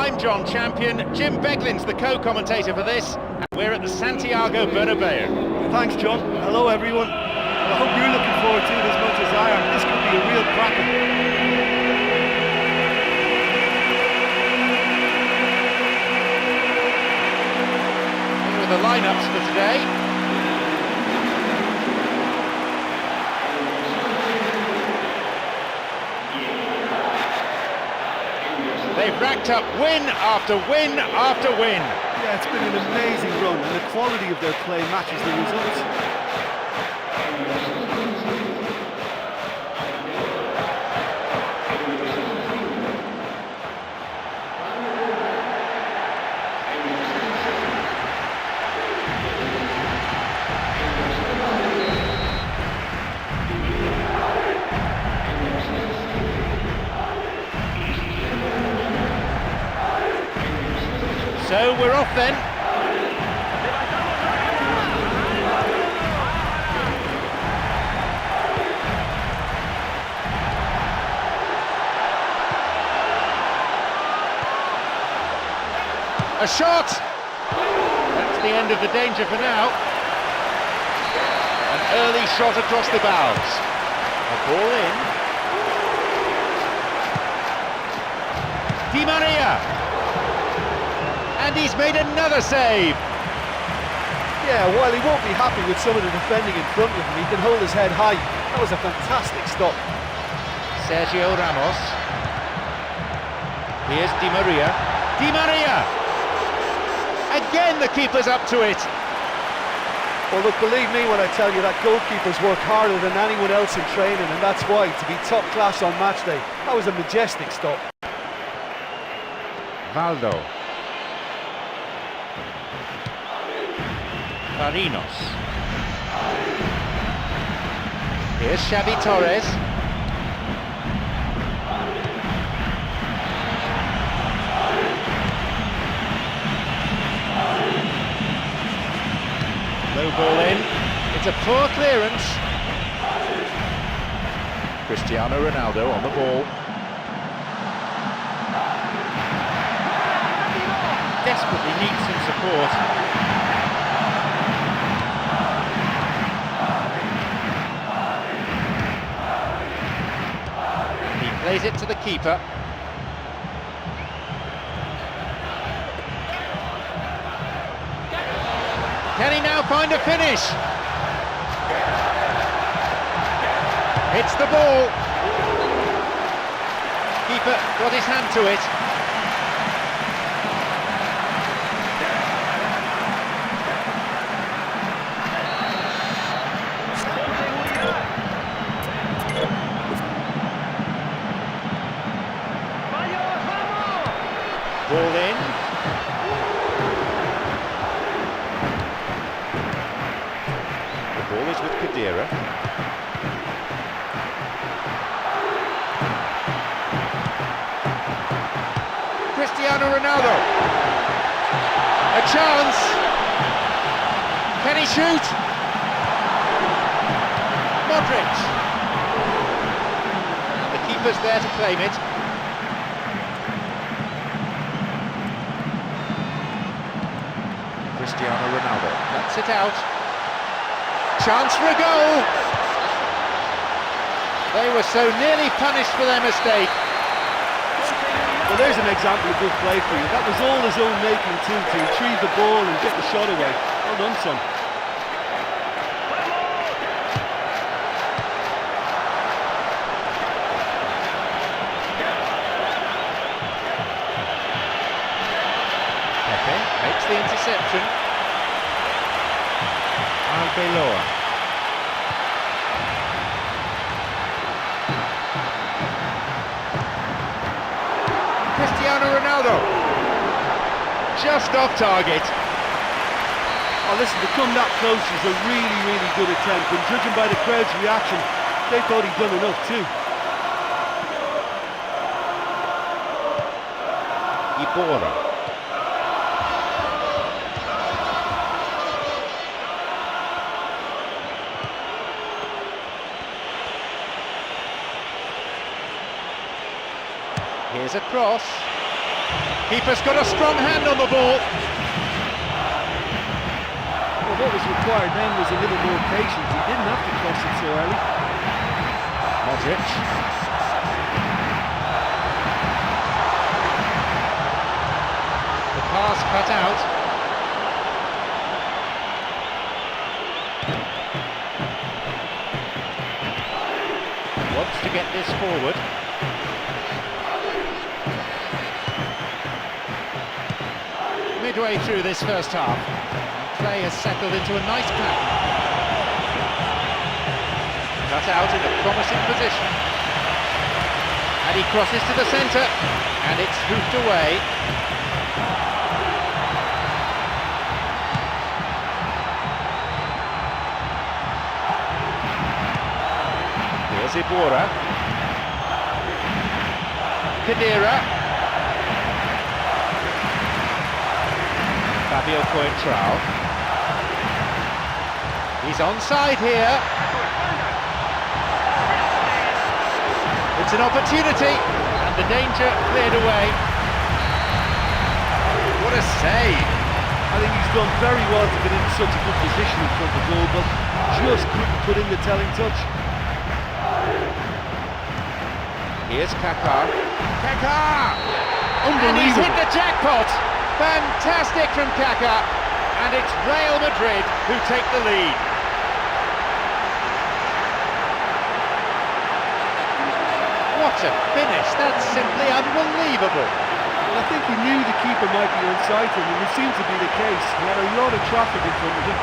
I'm John Champion, Jim Beglin's the co-commentator for this, and we're at the Santiago Bernabeu. Thanks, John. Hello, everyone. I hope you're looking forward to it as much as I am. This could be a real cracker. Here are the lineups for today. They've racked up win after win after win. Yeah, it's been an amazing run, and the quality of their play matches the results. So we're off then. A shot! That's the end of the danger for now. An early shot across the bows. A ball in. Di Maria! And he's made another save. Yeah, while he won't be happy with some of the defending in front of him, he can hold his head high. That was a fantastic stop. Sergio Ramos. Here's Di Maria. Di Maria! Again the keeper's up to it. Well, look, believe me when I tell you that goalkeepers work harder than anyone else in training, and that's why, to be top class on match day, that was a majestic stop. Valdo. Carinos. Here's Xavi Torres. Low ball in. It's a poor clearance. Cristiano Ronaldo on the ball. Desperately needs some support. Plays it to the keeper. Can he now find a finish? Hits the ball. Keeper got his hand to it. ball in. The ball is with Khedira. Cristiano Ronaldo. A chance. Can he shoot? Madrid. And the keeper's there to claim it. Cristiano Ronaldo cuts it out. Chance for a goal. They were so nearly punished for their mistake. Well, there's an example of good play for you. That was all his own making too, to retrieve the ball and get the shot away. Well done, son. Pepe makes the interception. Arbeloa. Cristiano Ronaldo. Just off target. Oh, listen, to come that close is a really, really good attempt. And judging by the crowd's reaction, they thought he'd done enough too. Iborra. Here's a cross. Keeper's got a strong hand on the ball. Well, what was required then was a little more patience. He didn't have to cross it so early. Modric. The pass cut out. Wants to get this forward. Midway through this first half, play has settled into a nice pattern. Cut out in a promising position. And he crosses to the centre, and it's hoofed away. Here's Iborra. Khedira. Fabio Coentrao. He's onside here. It's an opportunity, and the danger cleared away. What a save! I think he's done very well to get into such a good position in front of goal, but just couldn't put in the telling touch. Here's Kaká. Kaká! And Unbelievable. he's hit the jackpot! Fantastic from Kaká, and it's Real Madrid who take the lead. What a finish, that's simply unbelievable. Well, I think he knew the keeper might be onside him, and it seemed to be the case. He had a lot of traffic in front of him.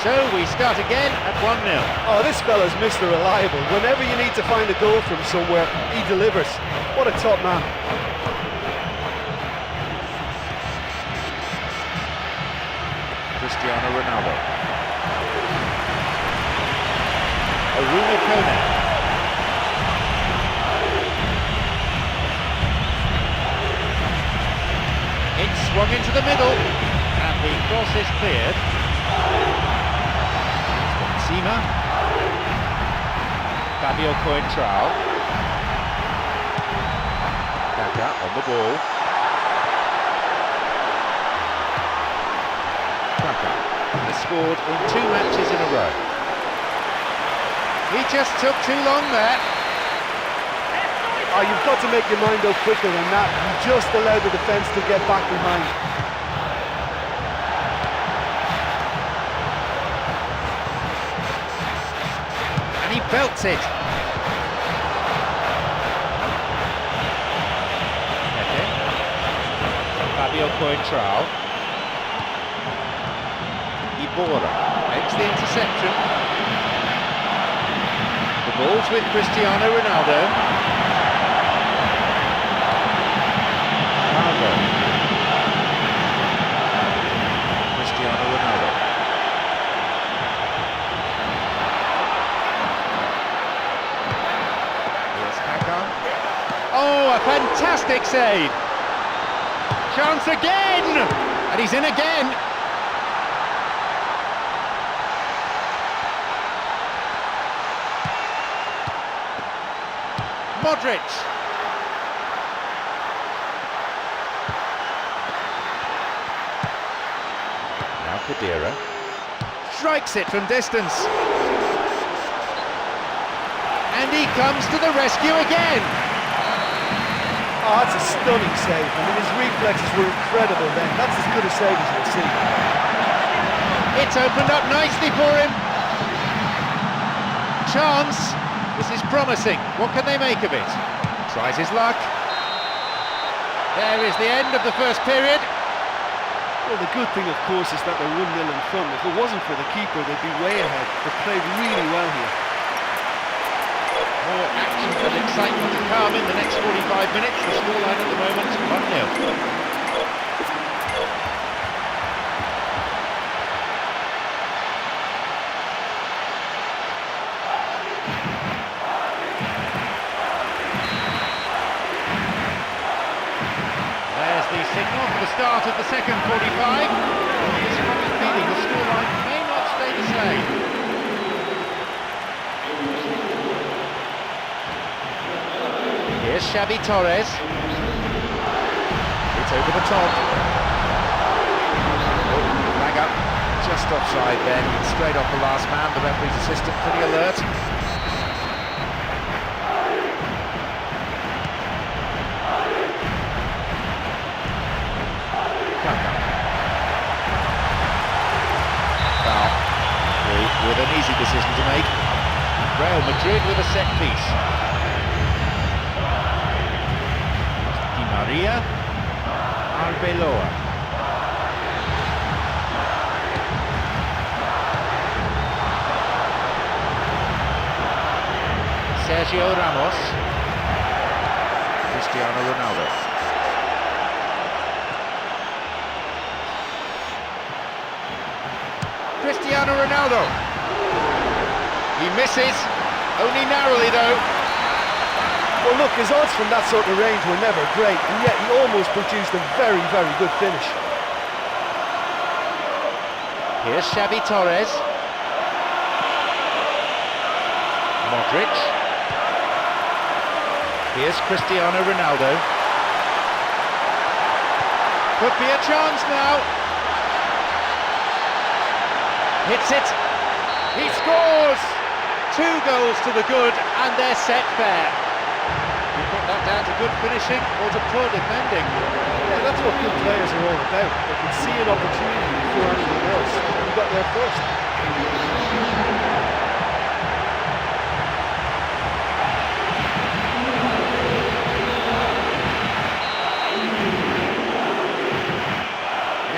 So we start again at 1-0. Oh, this fella's Mr. Reliable. Whenever you need to find a goal from somewhere, he delivers. What a top man. Cristiano Ronaldo. Aruna Kone. It's swung into the middle, and the cross is cleared. Sima. Fabio Coentrao. Kaká on the ball. Kaká has scored in 2 matches in a row. He just took too long there. Oh, you've got to make your mind go quicker than that. You just allowed the defence to get back behind. And he belts it. Mario Coentrao. Ibora makes the interception. The ball's with Cristiano Ronaldo. Ronaldo. Cristiano Ronaldo. Here's Hakan. Oh, a fantastic save! Chance again! And he's in again! Modric. Now Kadira. Strikes it from distance. And he comes to the rescue again. Oh, that's a stunning save. I mean, his reflexes were incredible then. That's as good a save as you'll see. It's opened up nicely for him. Chance. This is promising. What can they make of it? Tries his luck. There is the end of the first period. Well, the good thing, of course, is that they're 1-0 in front. If it wasn't for the keeper, they'd be way ahead. They played really well here. More action and excitement to come in the next 45 minutes. The scoreline at the moment, 1-0. There's the signal for the start of the second 45. This is feeling the scoreline may not stay the same. Here's Xavi Torres. It's over the top. Flag up, just offside then, straight off the last man. The referee's assistant pretty alert. Foul. With an easy decision to make. Real Madrid with a set piece. Maria Arbeloa. Sergio Ramos. Cristiano Ronaldo. Cristiano Ronaldo. He misses, only narrowly though. Well, look, his odds from that sort of range were never great, and yet he almost produced a very, very good finish. Here's Xavi Torres. Modric. Here's Cristiano Ronaldo. Could be a chance now. Hits it. He scores! 2 goals to the good, and they're set fair. You put that down to good finishing or to poor defending? Yeah, that's what good players are all about. They can see an opportunity before anyone else. He got there first.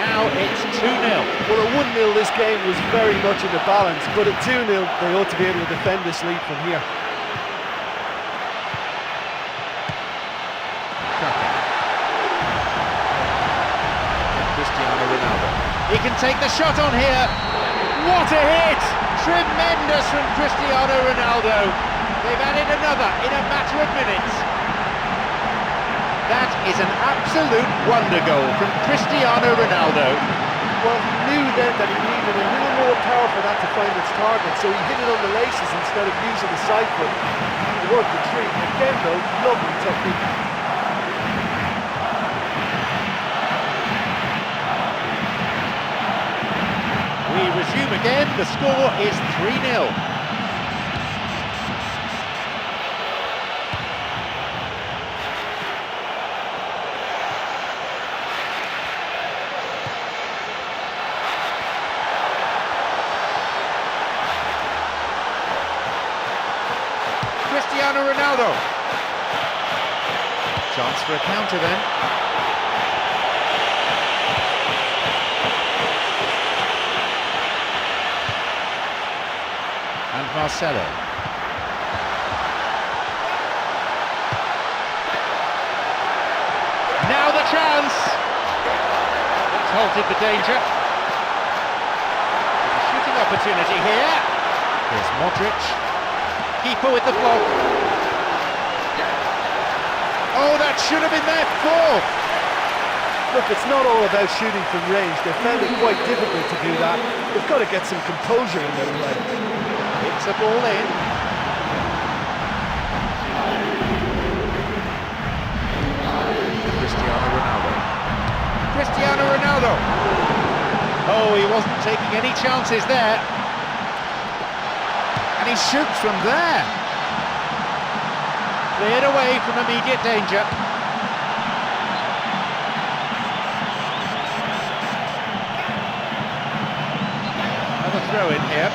Now it's 2-0. Well, at 1-0 this game was very much in the balance, but at 2-0 they ought to be able to defend this lead from here. Cristiano Ronaldo. He can take the shot on here. What a hit! Tremendous from Cristiano Ronaldo. They've added another in a matter of minutes. That is an absolute wonder goal from Cristiano Ronaldo. Well, he knew then that he needed a little more power for that to find its target, so he hit it on the laces instead of using the side foot. It worked a treat. Again though, lovely technique. We resume again, the score is 3-0. Cristiano Ronaldo. Chance for a counter then. Marcelo. Now the chance! It's halted the danger. There's a shooting opportunity here. Here's Modric. Keeper with the block. Oh, that should have been their fourth! Look, it's not all about shooting from range. They found it quite difficult to do that. They've got to get some composure in their play. It's a ball in. Cristiano Ronaldo. Cristiano Ronaldo! Oh, he wasn't taking any chances there. And he shoots from there. Cleared away from immediate danger. Another throw in here.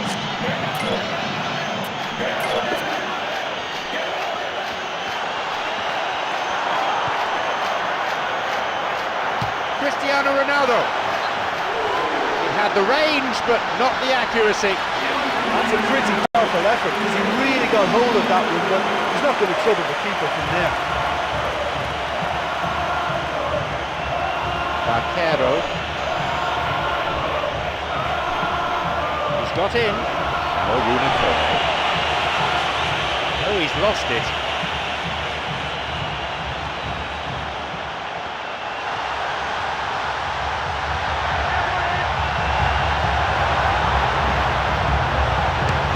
Cristiano Ronaldo. He had the range, but not the accuracy. That's a pretty powerful effort because he really got hold of that one, but he's not going to trouble the keeper from there. Vaquero. He's got in. No room in front. Oh, he's lost it.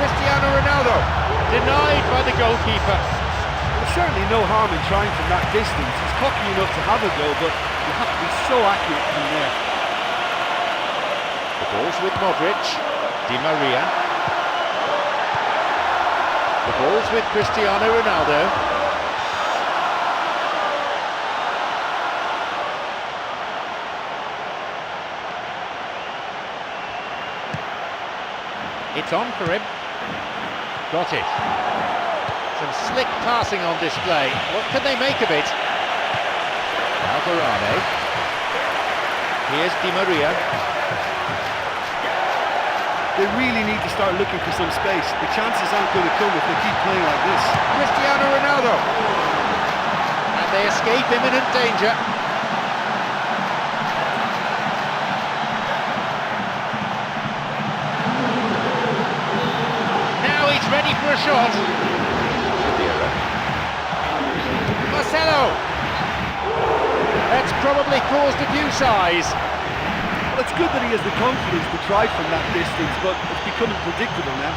Cristiano Ronaldo, denied by the goalkeeper. There's certainly no harm in trying from that distance. He's cocky enough to have a go, but you have to be so accurate from there. The ball's with Modric, Di Maria. The ball's with Cristiano Ronaldo. It's on for him. Got it. Some slick passing on display. What can they make of it? Alvarado. Here's Di Maria. They really need to start looking for some space. The chances aren't going to come if they keep playing like this. Cristiano Ronaldo. And they escape imminent danger. Ready for a shot. Marcelo. That's probably caused a few sighs. Well, it's good that he has the confidence to try from that distance, but it's becoming predictable now.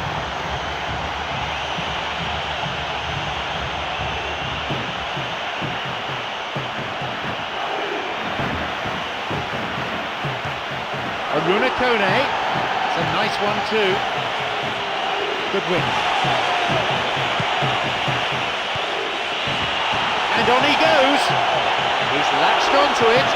Aruna Kone. It's a nice one too. Good win. And on he goes. He's latched onto it.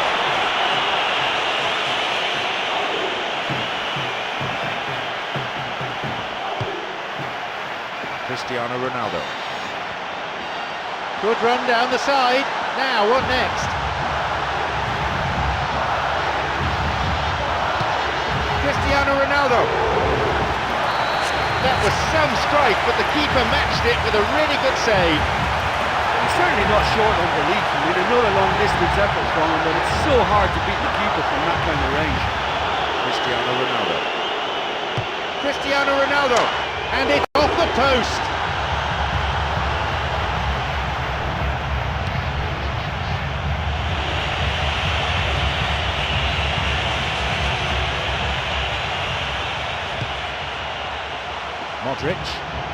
Cristiano Ronaldo. Good run down the side. Now, what next? Cristiano Ronaldo. That was some strike, but the keeper matched it with a really good save. He's certainly not short on belief. I mean, another long distance effort from him, but it's so hard to beat the keeper from that kind of range. Cristiano Ronaldo. Cristiano Ronaldo. And it's off the post. Modric,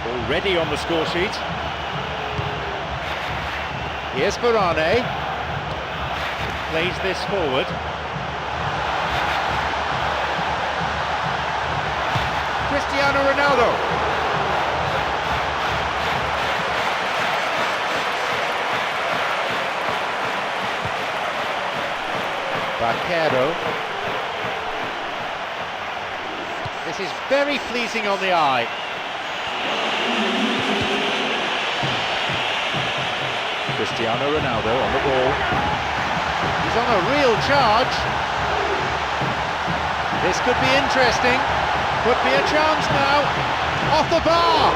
already on the score sheet. Here's Varane. Plays this forward. Cristiano Ronaldo. Vaquero. This is very pleasing on the eye. Cristiano Ronaldo on the ball. He's on a real charge. This could be interesting. Could be a chance now. Off the bar!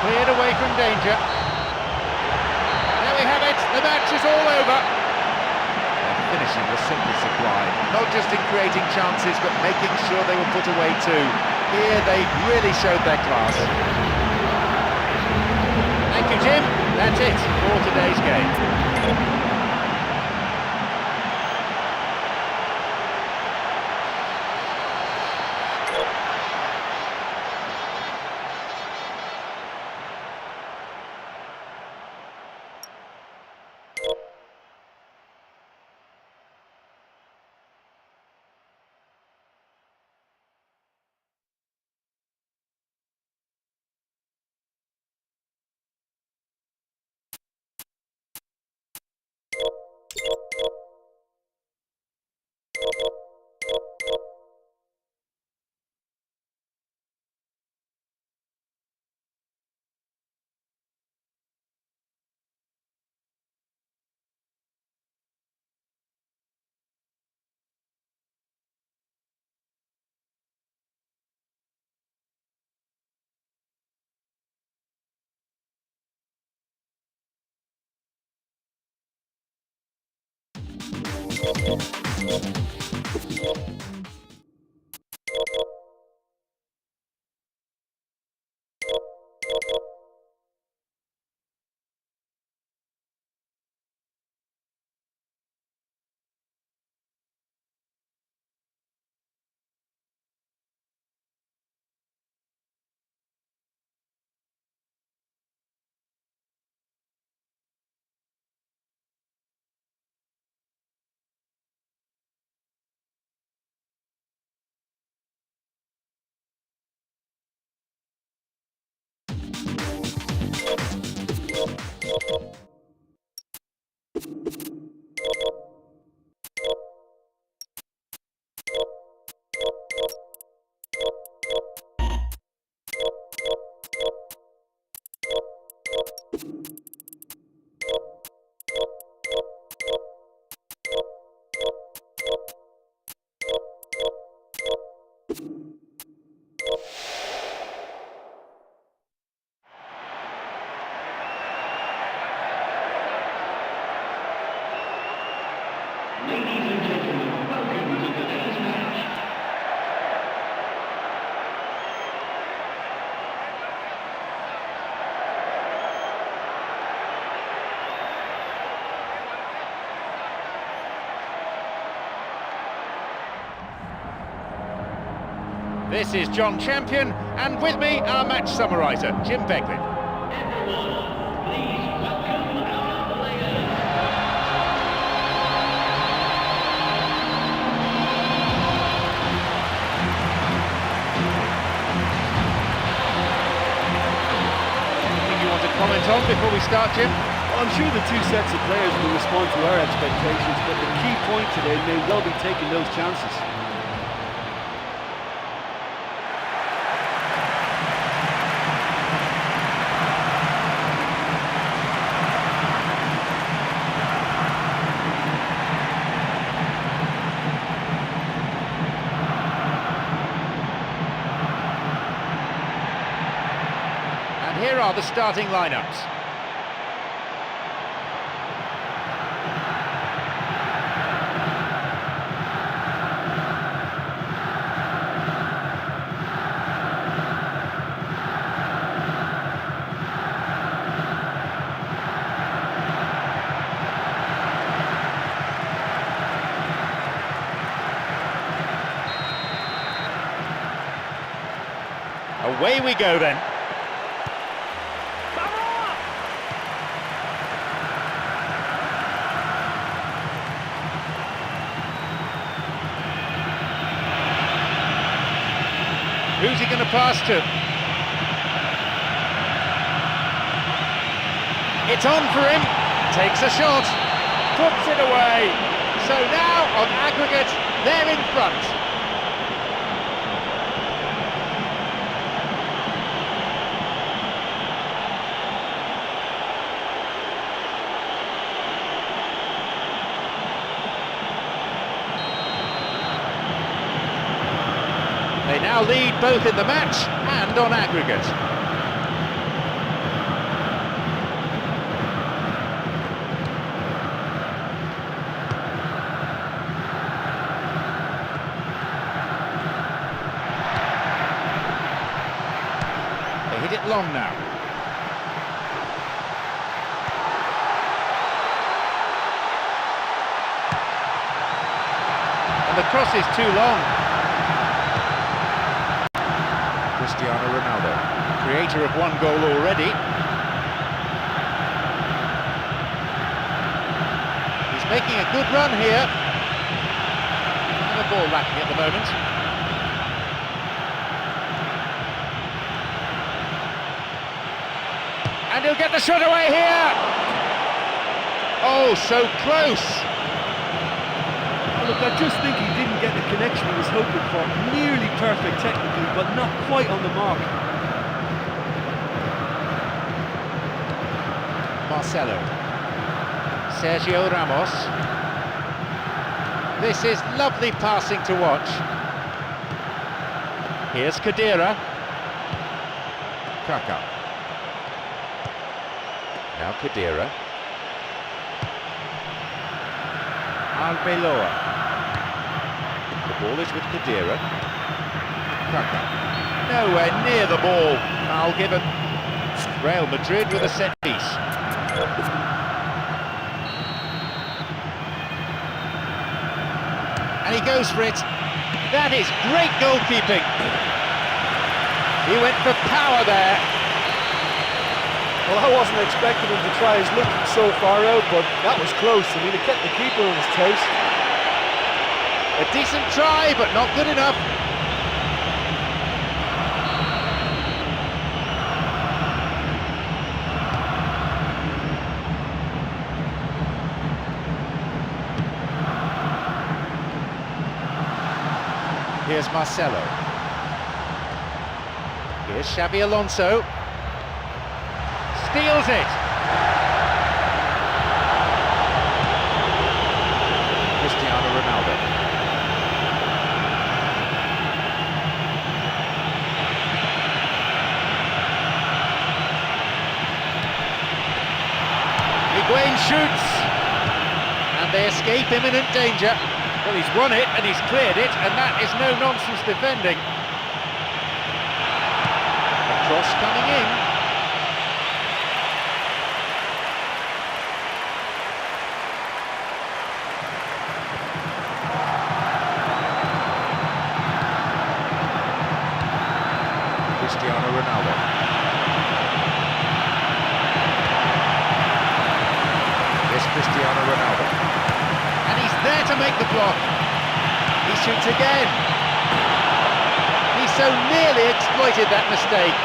Cleared away from danger. There we have it, the match is all over. Their finishing was simply sublime, not just in creating chances, but making sure they were put away too. Here they really showed their class. Thank you, Jim. That's it for today's game. Ladies and gentlemen, welcome to today's match. This is John Champion, and with me, our match summariser, Jim Beglin. Everyone, please welcome our players. Anything you want to comment on before we start, Jim? Well, I'm sure the two sets of players will respond to our expectations, but the key point today may well be taking those chances. Here are the starting lineups. Away we go then. Who's he going to pass to? It's on for him, takes a shot, puts it away. So now, on aggregate, they're in front. now lead both in the match and on aggregate. They hit it long now. And the cross is too long. Cristiano Ronaldo, creator of one goal already. He's making a good run here. And the ball lacking at the moment. And he'll get the shot away here. Oh, so close. Look, I just think he didn't get the connection he was hoping for. Nearly perfect technically, but not quite on the mark. Marcelo. Sergio Ramos. This is lovely passing to watch. Here's Khedira. Kaka. Now Khedira. Arbeloa. The ball is with Khedira. Kaka. Nowhere near the ball. Foul given. Real Madrid with a set piece. And he goes for it. That is great goalkeeping. He went for power there. Well, I wasn't expecting him to try his luck so far out, but that was close. I mean, it kept the keeper on his toes. A decent try, but not good enough. Here's Marcelo. Here's Xabi Alonso. Steals it. Cristiano Ronaldo. Higuain shoots. And they escape imminent danger. Well, he's won it and he's cleared it, and that is no-nonsense defending. A cross coming in. Cristiano Ronaldo. Here's Cristiano Ronaldo. And he's there to make the block. He shoots again. He so nearly exploited that mistake.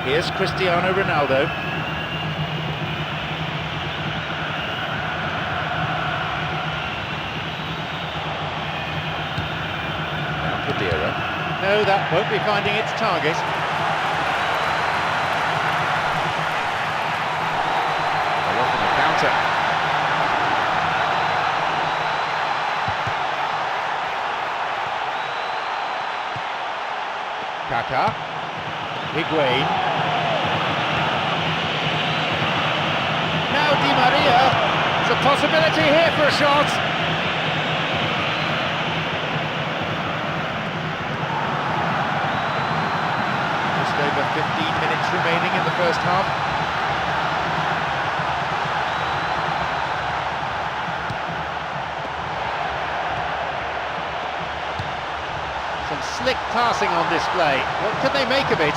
Here's Cristiano Ronaldo. No, that won't be finding its target. They're off on the counter. Kaka. Higuain. Now Di Maria. There's a possibility here for a shot. Over 15 minutes remaining in the first half. Some slick passing on display. What can they make of it?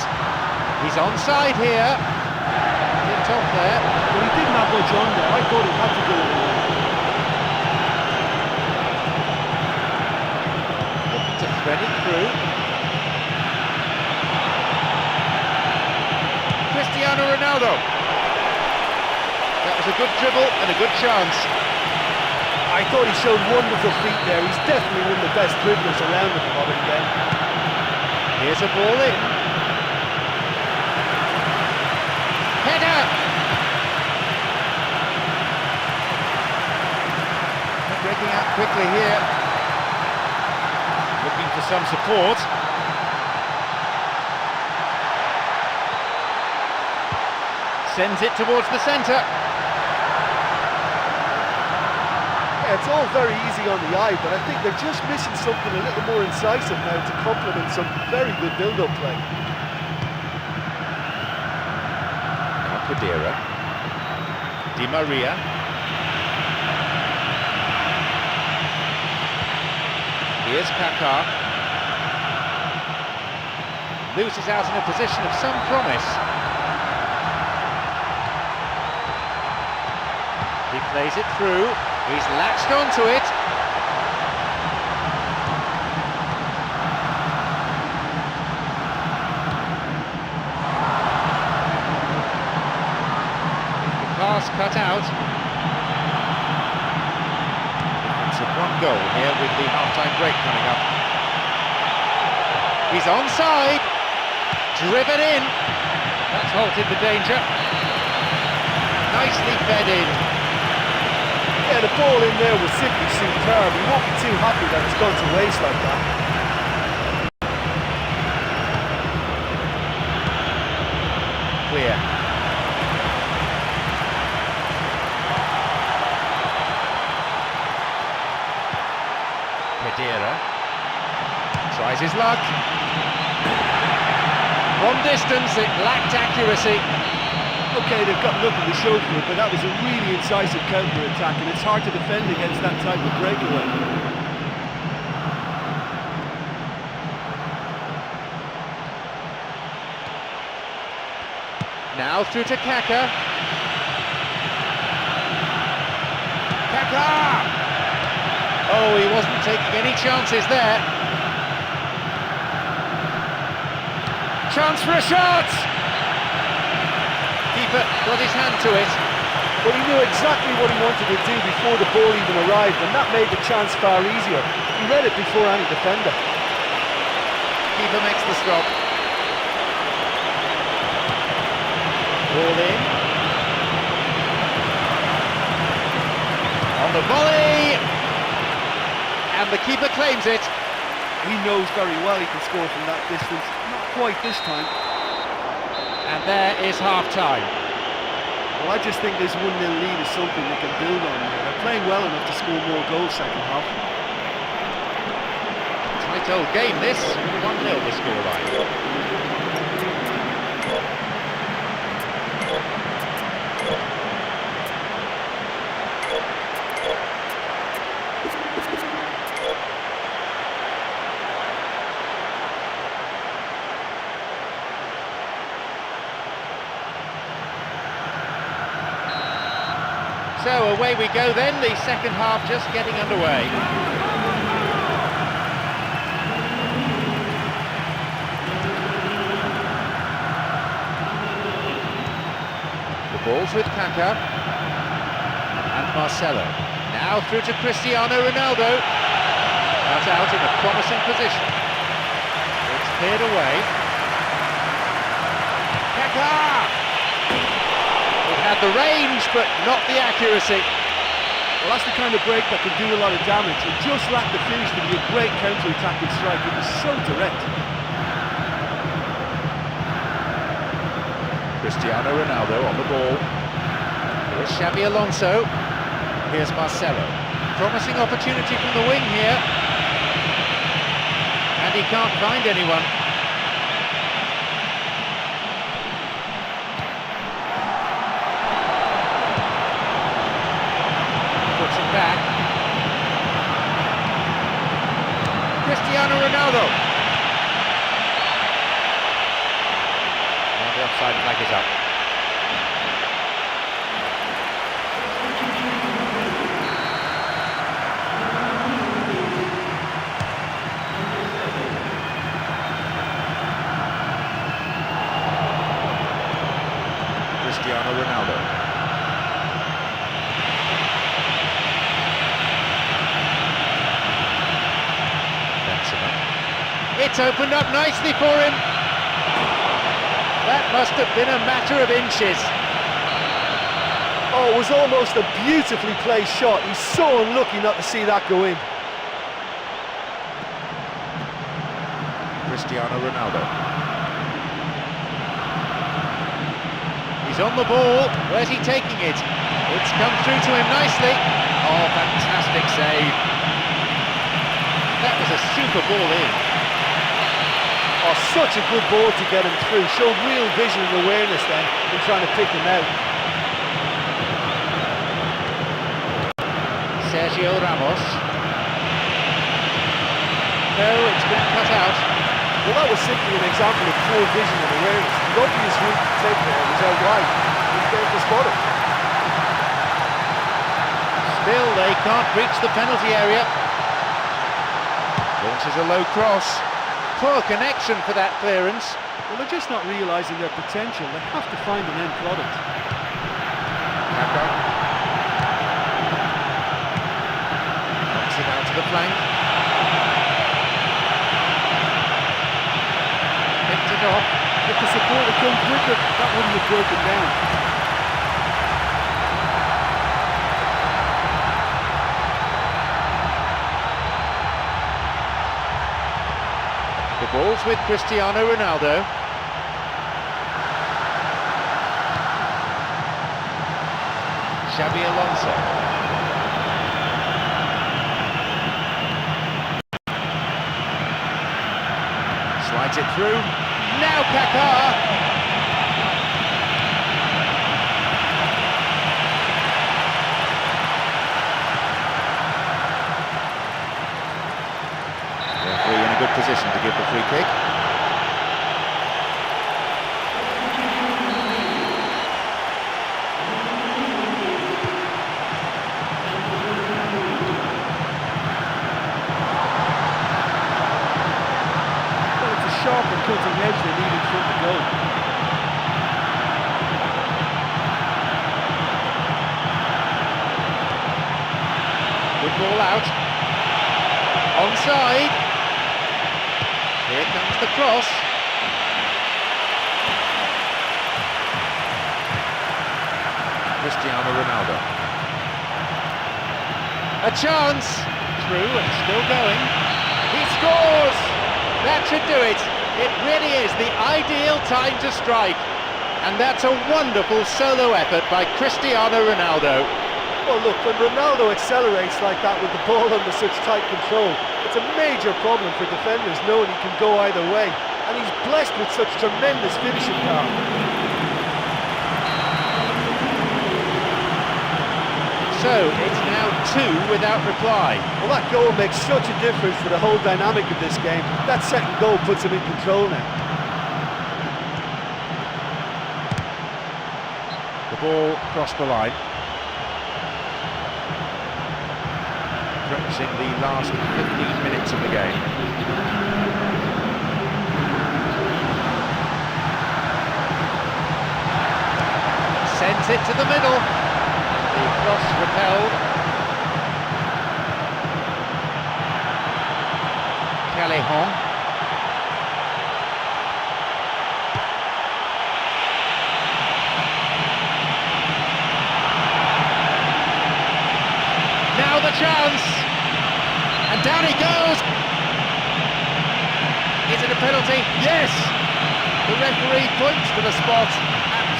He's onside here. In top there. Well, he didn't have much on there. I thought he had to go in there. Looking to thread it through. Cristiano Ronaldo. That was a good dribble and a good chance. I thought he showed wonderful feet there. He's definitely one of the best dribblers around at the modern game. Here's a ball in. quickly here. Looking for some support. Sends it towards the centre. Yeah, it's all very easy on the eye, but I think they're just missing something a little more incisive now to complement some very good build-up play. Now Kadira. Di Maria. Here's Kaká. Loses out in a position of some promise. He plays it through. He's latched onto it. The pass cut out. It's a one goal here with the half-time break coming up. He's onside. Driven in. That's halted the danger. Nicely fed in. Yeah, the ball in there was simply superb. We won't be too happy that it's gone to waste like that. Clear. Kadira tries his luck. From distance, it lacked accuracy. Okay, they've got nothing to show for it, but that was a really incisive counter-attack, and it's hard to defend against that type of breakaway. Now through to Kaká. Kaká! Oh, he wasn't taking any chances there. Chance for a shot! Keeper got his hand to it. But he knew exactly what he wanted to do before the ball even arrived, and that made the chance far easier. He read it before any defender. Keeper makes the stop. Ball in. On the volley! And the keeper claims it. He knows very well he can score from that distance. Not quite this time. And there is half-time. Well, I just think this 1-0 lead is something they can build on here. They're playing well enough to score more goals second half. Tight old game this, 1-0 the scoreline. So away we go then, the second half just getting underway. The ball's with Kaká and Marcelo. Now through to Cristiano Ronaldo. Cut out in a promising position. It's cleared away. Kaká! Had the range, but not the accuracy. Well, that's the kind of break that can do a lot of damage. It just lacked the finish to be a great counter-attacking strike. It was so direct. Cristiano Ronaldo on the ball. Here's Xabi Alonso. Here's Marcelo. Promising opportunity from the wing here. And he can't find anyone. Back. Cristiano Ronaldo. Now the offside flag is up. Cristiano Ronaldo. It's opened up nicely for him. That must have been a matter of inches. Oh, it was almost a beautifully placed shot. He's so unlucky not to see that go in. Cristiano Ronaldo. He's on the ball. Where's he taking it? It's come through to him nicely. Oh, fantastic save. That was a super ball in. Oh, such a good ball to get him through. Showed real vision and awareness then in trying to pick him out. Sergio Ramos. No, it's been cut out. Well, that was simply an example of poor vision and awareness. The obvious route to take there was out wide. He failed to spot it. Still, they can't reach the penalty area. Launches a low cross. Poor connection for that clearance. Well, they're just not realising their potential. They have to find an end product. Kaka. Knocks it out to the flank. Picked it off. If the support had come quicker, that wouldn't have broken down. The ball's with Cristiano Ronaldo. Xabi Alonso. Slides it through. Now Kaká. Referee in a good position to give the free kick. Well, it's a sharp and cutting edge they need in front of goal. Good ball out. Onside. Here comes the cross. Cristiano Ronaldo. A chance. Through and still going. He scores! That should do it. It really is the ideal time to strike. And that's a wonderful solo effort by Cristiano Ronaldo. Well, look, when Ronaldo accelerates like that with the ball under such tight control, it's a major problem for defenders knowing he can go either way. And he's blessed with such tremendous finishing power. So it's now 2 without reply. Well, that goal makes such a difference to the whole dynamic of this game. That second goal puts him in control now. The ball crossed the line. Approaching the last 15 minutes of the game. Sends it to the middle. The cross repelled. Callejon. Now the chance. And down he goes. Is it a penalty? Yes. The referee points to the spot.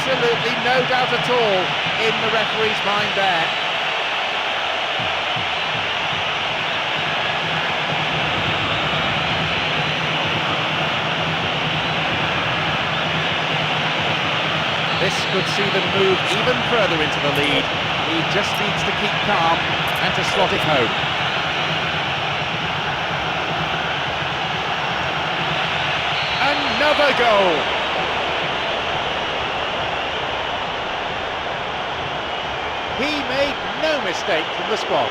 Absolutely no doubt at all in the referee's mind there. This could see them move even further into the lead. He just needs to keep calm and to slot it home. Another goal! He made no mistake from the spot.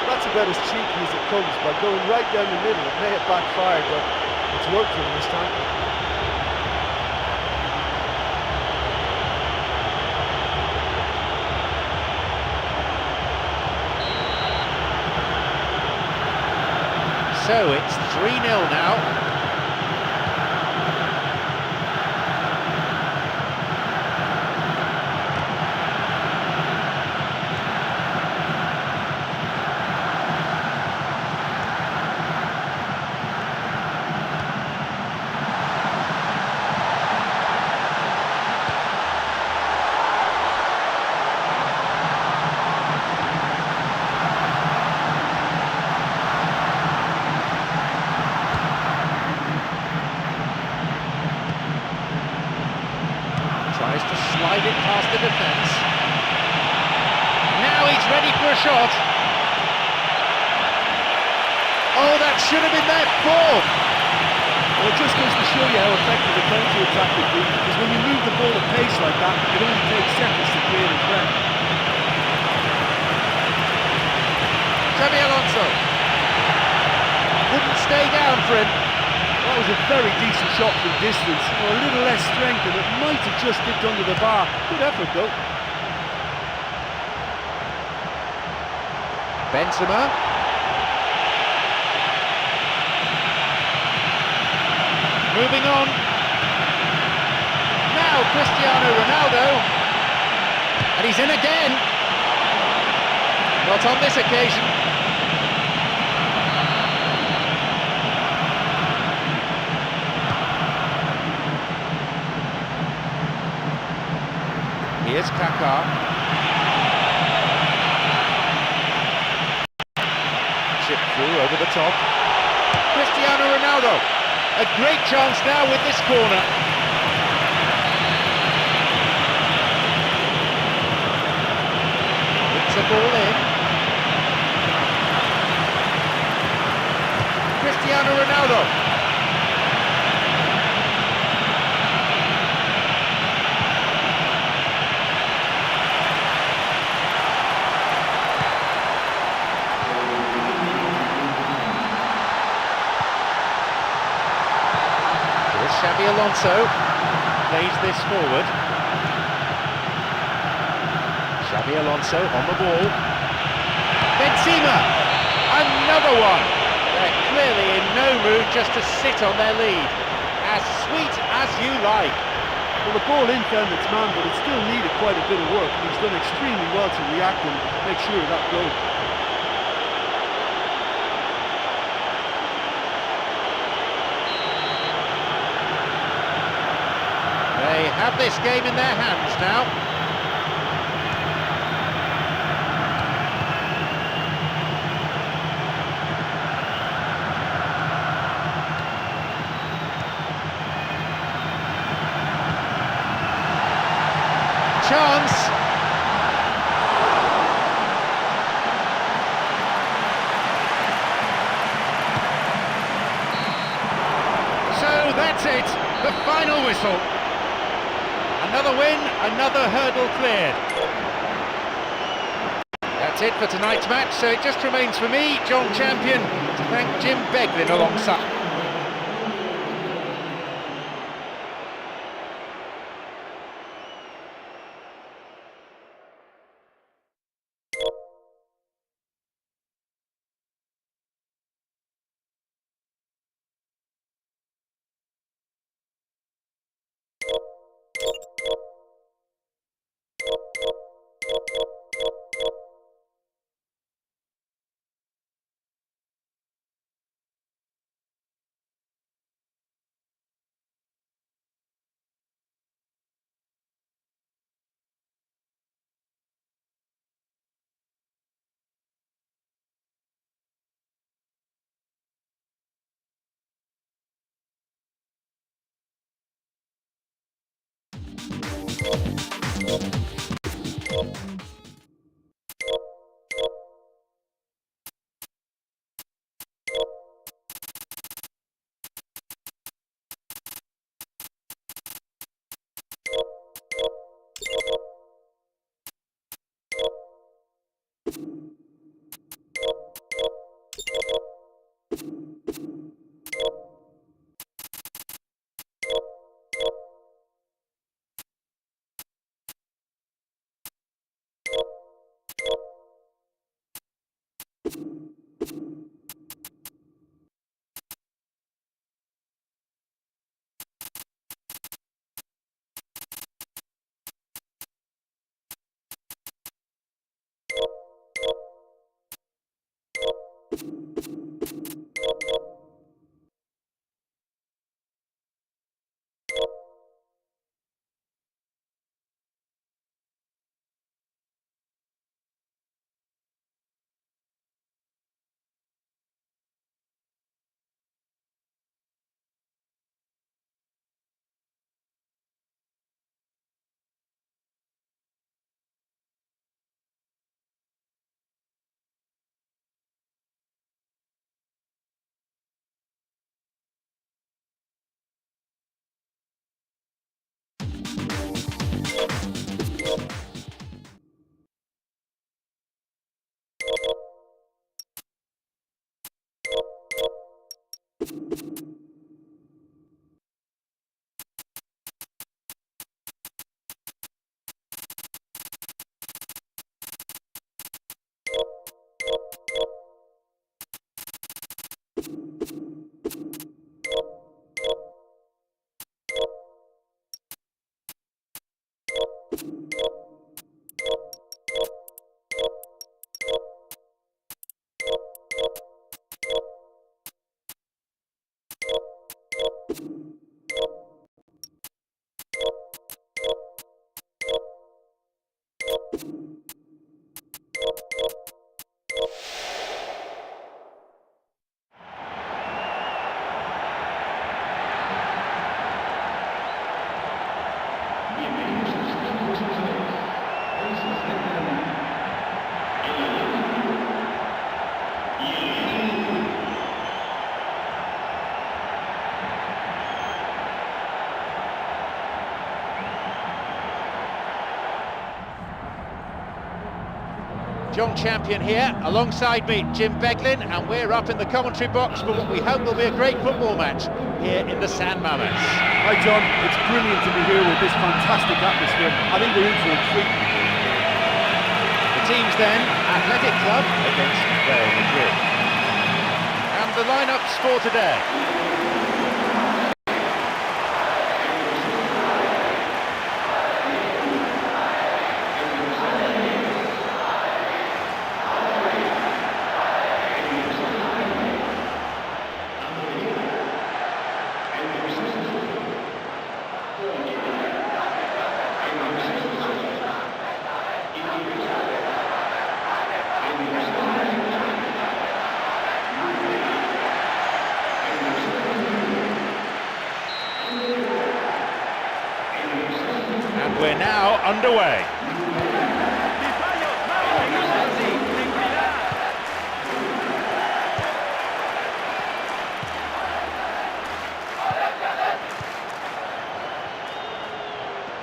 That's about as cheeky as it comes, by going right down the middle. It may have backfired, but it's worked for him this time. So it's 3-0 now. past the defence. Now he's ready for a shot. Oh, that should have been their fourth. Well, it just goes to show you how effective the counter-attack would be, because when you move the ball at pace like that, it only takes seconds to create a threat. Xabi Alonso. Wouldn't stay down for him. That was a very decent shot from distance. You know, a little less strength and it might have just dipped under the bar. Good effort though. Benzema. Moving on. Now Cristiano Ronaldo. And he's in again. Not on this occasion. Here's Kaká. Chip through over the top. Cristiano Ronaldo. A great chance now with this corner. Puts the ball in. Cristiano Ronaldo. Xabi Alonso plays this forward. Xabi Alonso on the ball. Benzema, another one. They're clearly in no mood just to sit on their lead. As sweet as you like. Well, the ball in found its man, but it still needed quite a bit of work, and he's done extremely well to react and make sure of that goal. They have this game in their hands now. Chance. So that's it, the final whistle. Another win, another hurdle cleared. That's it for tonight's match, so it just remains for me, John Champion, to thank Jim Beglin alongside. John Champion here, alongside me, Jim Beglin, and we're up in the commentary box for what we hope will be a great football match here in the San Mammoths. Hi John, it's brilliant to be here with this fantastic atmosphere. I think we're in for a treat. The teams then, Athletic Club against Real Madrid. And the lineups for today. We're now underway.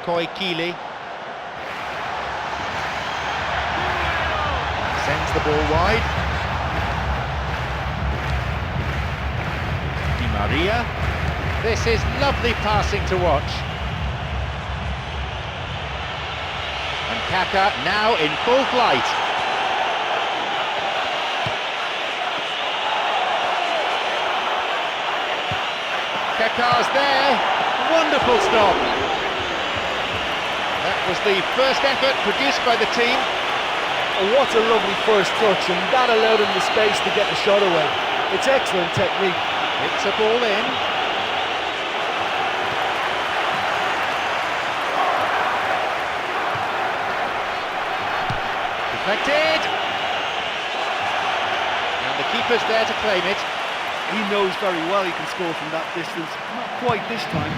Koi Keeley sends the ball wide. Di Maria. This is lovely passing to watch. Kaka now in full flight. Kaka's there, wonderful stop. That was the first effort produced by the team. Oh, what a lovely first touch, and that allowed him the space to get the shot away. It's excellent technique. It's a ball in. Deflected! And the keeper's there to claim it. He knows very well he can score from that distance. Not quite this time.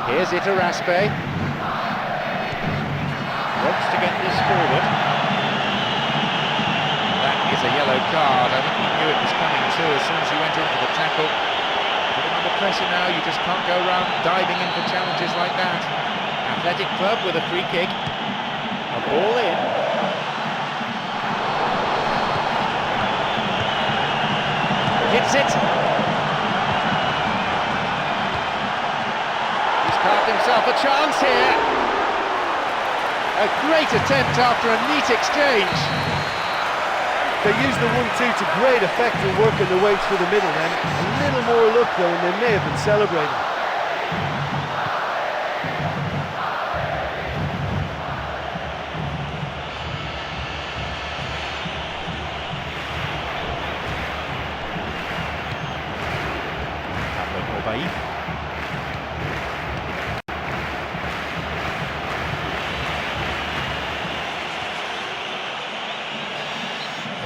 Here's Iturraspe. Wants to get this forward. That is a yellow card. I think he knew it was coming too as soon as he went in for the tackle. Put him under pressure now, you just can't go around diving in for challenges like that. Athletic Club with a free kick. A ball in. Hits it. He's carved himself a chance here. A great attempt after a neat exchange. They used the 1-2 to great effect in working their way through the middle then. A little more luck though, and they may have been celebrating.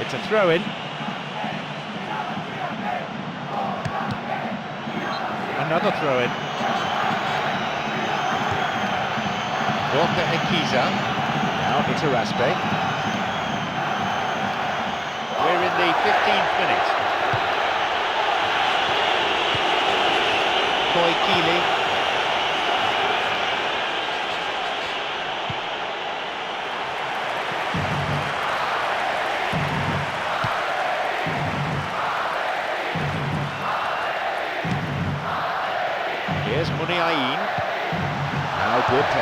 It's a throw-in. Another throw-in. Walker Ekiza. Now Iturraspe. We're in the 15th minute. Koi Keeley.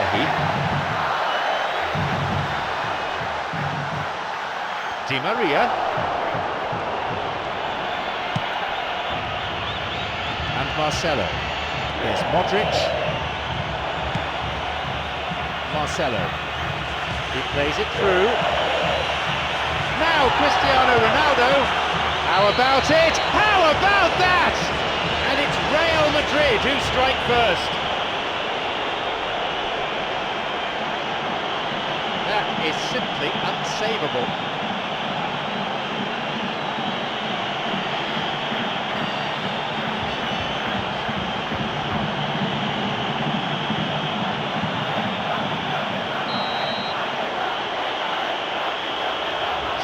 Asahi. Di Maria. And Marcelo. Here's Modric. Marcelo. He plays it through. Now Cristiano Ronaldo. How about it? How about that? And it's Real Madrid who strike first. That is simply unsavable.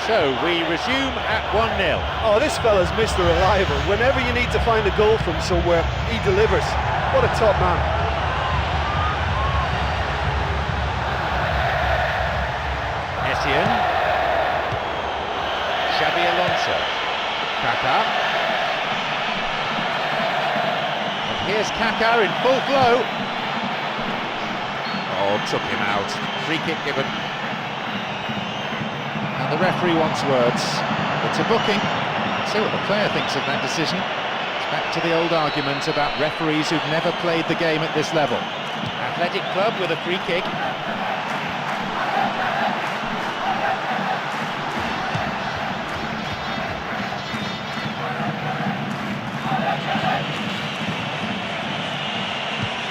So we resume at 1-0. Oh, this fella's Mr. Reliable. Whenever you need to find a goal from somewhere, he delivers. What a top man. Essien. Xabi Alonso. Kaká. And here's Kaká in full flow. Oh, took him out. Free kick given. And the referee wants words. It's a booking. See what the player thinks of that decision. It's back to the old argument about referees who've never played the game at this level. Athletic Club with a free kick.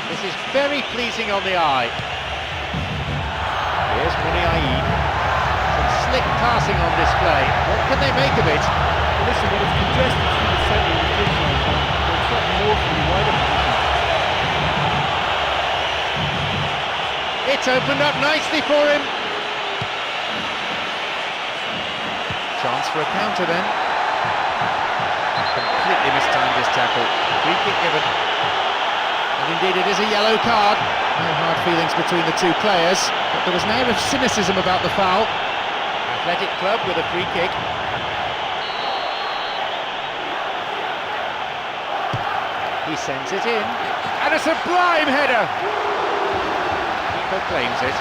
This is very pleasing on the eye. Here's Muniain. Slick passing on display. What can they make of it? Well, listen, when it's congested through the centre of the pitch like that, there's something more from the wider position. It's opened up nicely for him. Chance for a counter then. Completely mistimed his tackle. Free kick given. And indeed it is a yellow card. No hard feelings between the two players, but there was an air of cynicism about the foul. Athletic Club with a free kick. He sends it in. And a sublime header! Keeper claims it.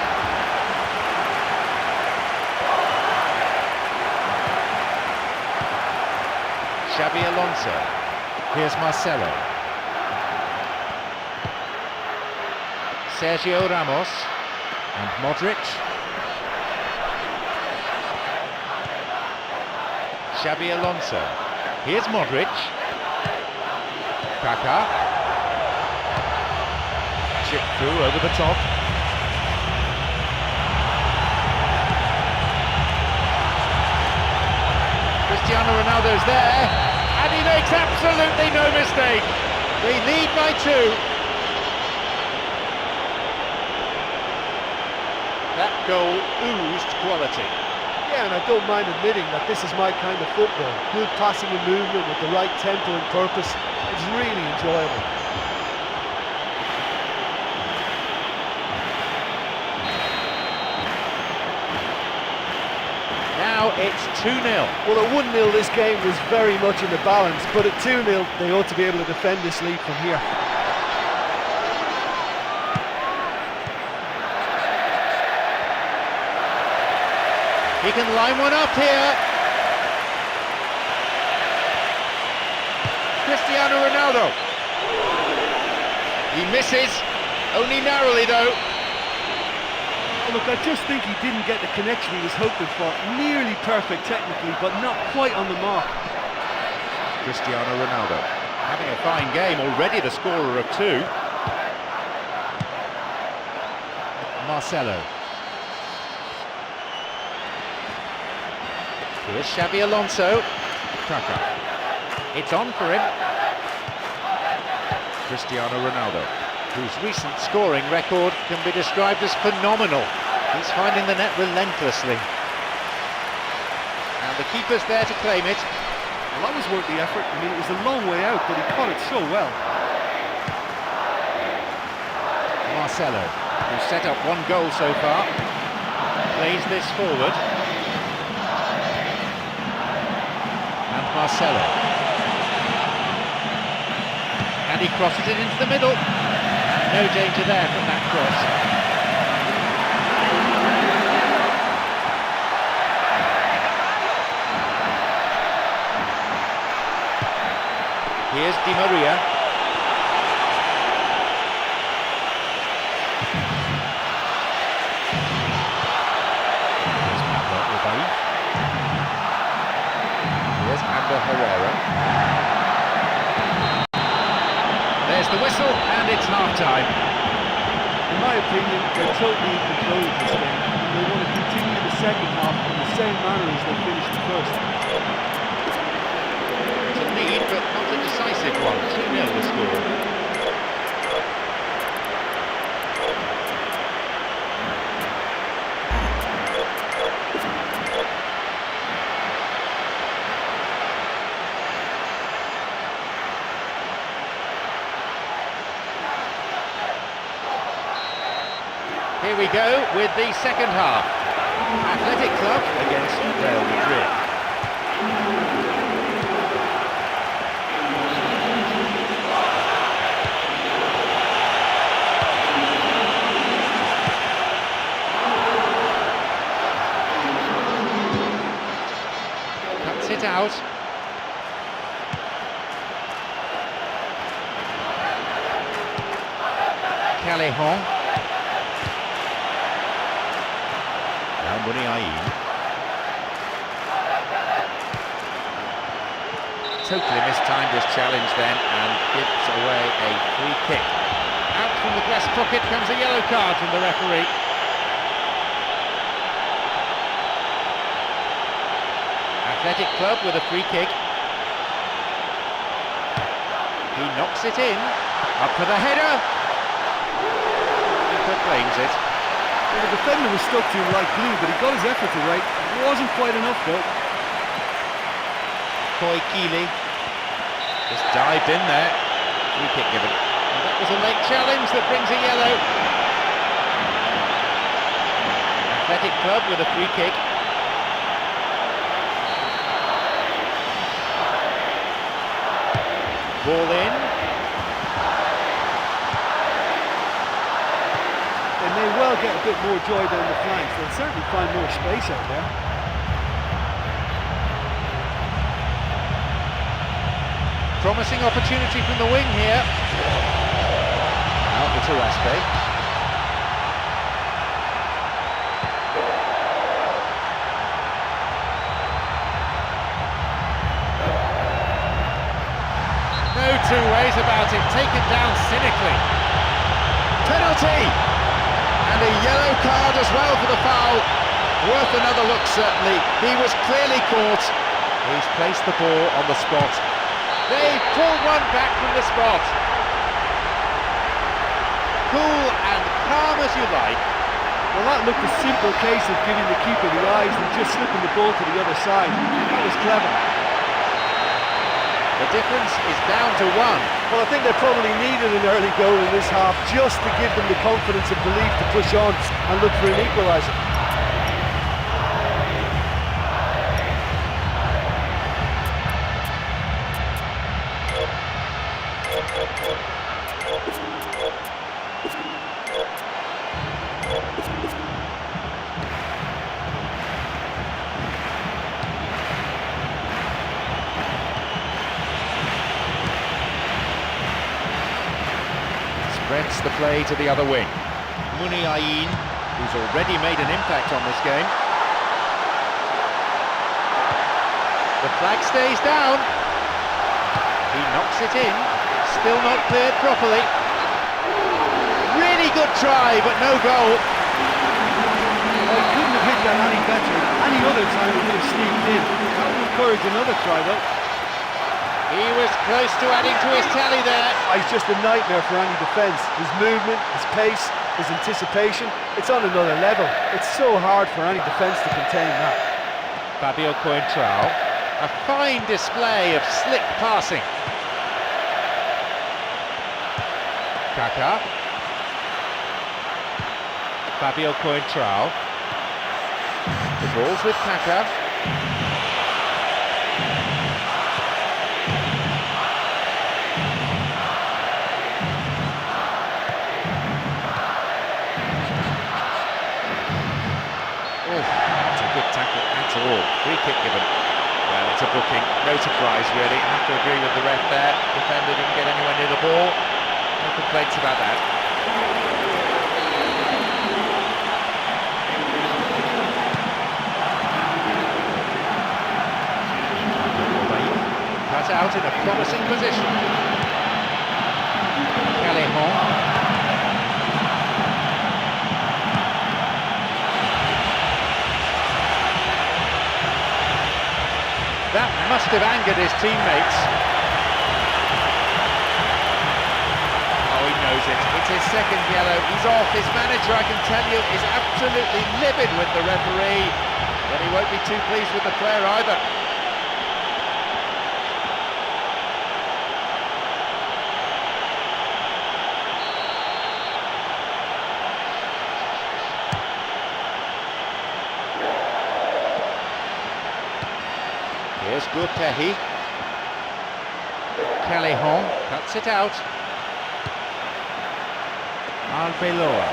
Xabi Alonso. Here's Marcelo. Sergio Ramos. And Modric. Xabi Alonso. Here's Modric. Kaká. Chip through over the top. Cristiano Ronaldo's there, and he makes absolutely no mistake. They lead by 2. That goal oozed quality. Yeah, and I don't mind admitting that this is my kind of football. Good passing and movement with the right tempo and purpose. It's really enjoyable. Now it's 2-0. Well, at 1-0 this game was very much in the balance, but at 2-0 they ought to be able to defend this lead from here. He can line one up here. Cristiano Ronaldo. He misses, only narrowly though. Look, I just think he didn't get the connection he was hoping for. Nearly perfect technically, but not quite on the mark. Cristiano Ronaldo having a fine game, already the scorer of 2. Marcelo. Here's Xabi Alonso. Kaká. It's on for him. Cristiano Ronaldo, whose recent scoring record can be described as phenomenal. He's finding the net relentlessly. And the keeper's there to claim it. Well, that was worth the effort. I mean, it was a long way out, but he caught it so well. Marcelo, who's set up 1 goal so far, plays this forward. And Marcelo. And he crosses it into the middle. No danger there from that cross. Here's Di Maria. Here's Ander Herrera. There's the whistle, and it's half-time. In my opinion, they're totally in control of this game. They want to continue the second half in the same manner as they finished the first. It's a lead, but not a decisive one. 2-0 the score. Here we go with the second half. Athletic Club against Real Madrid. Cuts it out. Callejon. Totally mistimed his challenge then and gives away a free kick. Out from the breast pocket comes a yellow card from the referee. Athletic Club with a free kick. He knocks it in. Up for the header. Keeper claims it. Well, the defender was stuck to him like glue, but he got his effort right. It wasn't quite enough though. Koi Keeley just dived in there. Free kick given. And that was a late challenge that brings a yellow. Athletic Club with a free kick. Ball in. They may well get a bit more joy down the flanks. They'll certainly find more space out there. Promising opportunity from the wing here. Out to Raspe. No two ways about it, taken down cynically. Penalty! And a yellow card as well for the foul. Worth another look, certainly. He was clearly caught. He's placed the ball on the spot. They pulled one back from the spot. Cool and calm as you like. Well, that looked a simple case of giving the keeper the eyes and just slipping the ball to the other side. That was clever. The difference is down to one. Well, I think they probably needed an early goal in this half just to give them the confidence and belief to push on and look for an equaliser. Spreads the play to the other wing. Muniain, who's already made an impact on this game. The flag stays down. He knocks it in. Still not cleared properly. Really good try, but no goal. Well, he couldn't have hit that any better. Any other time he would have sneaked in. That would encourage another try, though. He was close to adding to his tally there. He's just a nightmare for any defence. His movement, his pace, his anticipation, it's on another level. It's so hard for any defence to contain that. Fabio Coentrao, a fine display of slick passing. Kaká. Fabio Coentrao. The ball's with Kaká. Oh, that's a good tackle at all. Free kick given. Well, it's a booking, no surprise really. I have to agree with the ref there. Defender didn't get anywhere near the ball. No complaints about that. Cut out in a promising position. Callejon. That must have angered his teammates. Oh, he knows it. It's his second yellow. He's off. His manager, I can tell you, is absolutely livid with the referee. But he won't be too pleased with the player either. Here's Gurpehi. Callejon cuts it out. Arbeloa.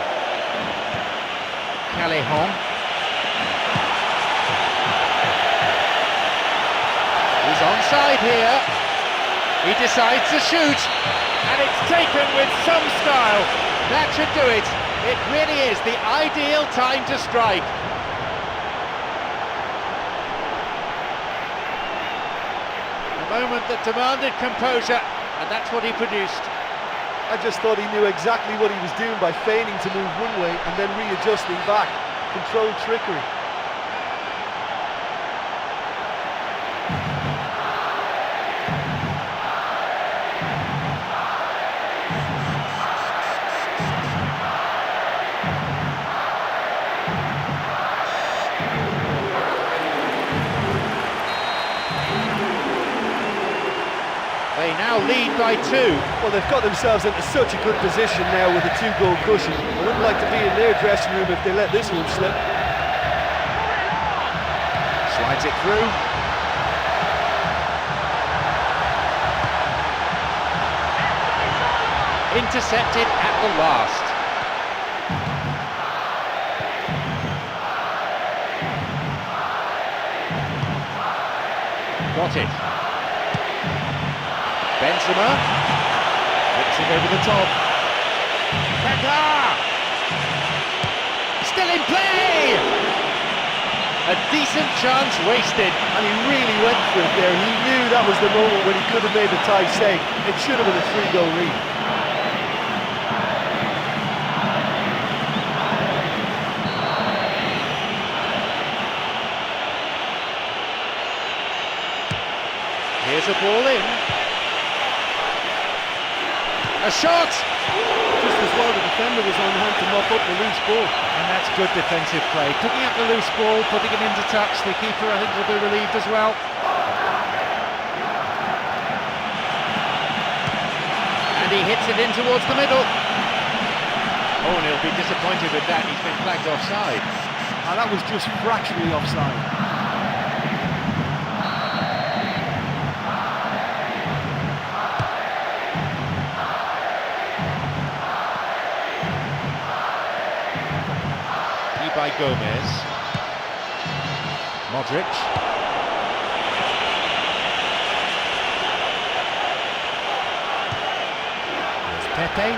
Callejon. He's onside here. He decides to shoot. And it's taken with some style. That should do it. It really is the ideal time to strike. Moment that demanded composure, and that's what he produced. I just thought he knew exactly what he was doing by feigning to move one way and then readjusting back. Controlled trickery. They now lead by 2. Well, they've got themselves into such a good position now with a 2-goal cushion. I wouldn't like to be in their dressing room if they let this one slip. Slides it through. Intercepted at the last. Got it. Benzema flicks it over the top. Kaka! Still in play! A decent chance wasted. And he really went for it there. He knew that was the moment when he could have made the tie save. It should have been a 3-goal lead. Here's a ball in. A shot! Just as well the defender was on hand to mop up the loose ball. And that's good defensive play. Picking up the loose ball, putting it into touch. The keeper, I think, will be relieved as well. And he hits it in towards the middle. Oh, and he'll be disappointed with that. He's been flagged offside. And that was just fractionally offside. By Gomez. Modric. There's Pepe.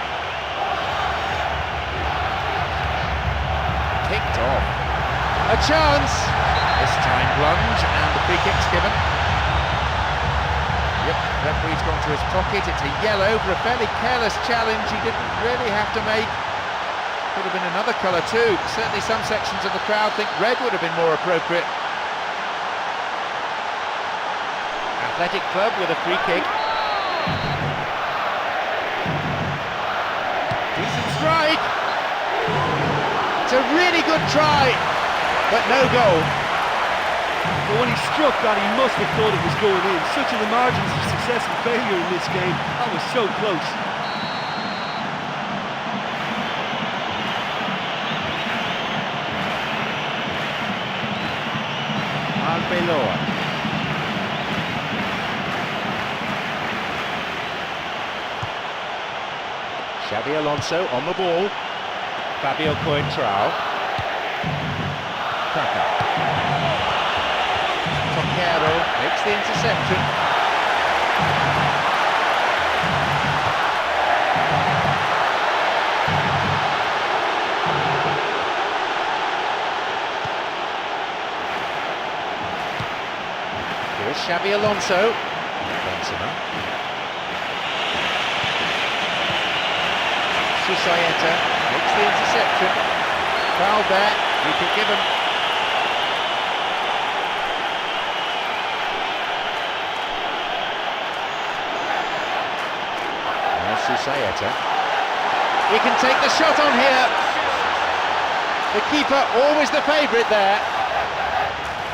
Kicked off. A chance! This time plunge, and the free kick's given. Yep, referee's gone to his pocket. It's a yellow for a fairly careless challenge he didn't really have to make. Could have been another colour too. Certainly some sections of the crowd think red would have been more appropriate. Athletic Club with a free kick. Decent strike. It's a really good try, but no goal. But when he struck that, he must have thought it was going in. Such are the margins of success and failure in this game. That was so close. Arbeloa. Xabi Alonso on the ball. Fabio Coentrao. Kaka. Toquero makes the interception. Here's Xabi Alonso. Benzema. Susaeta makes the interception. Foul there, we can give him. Now Susaeta. He can take the shot on here. The keeper, always the favourite there.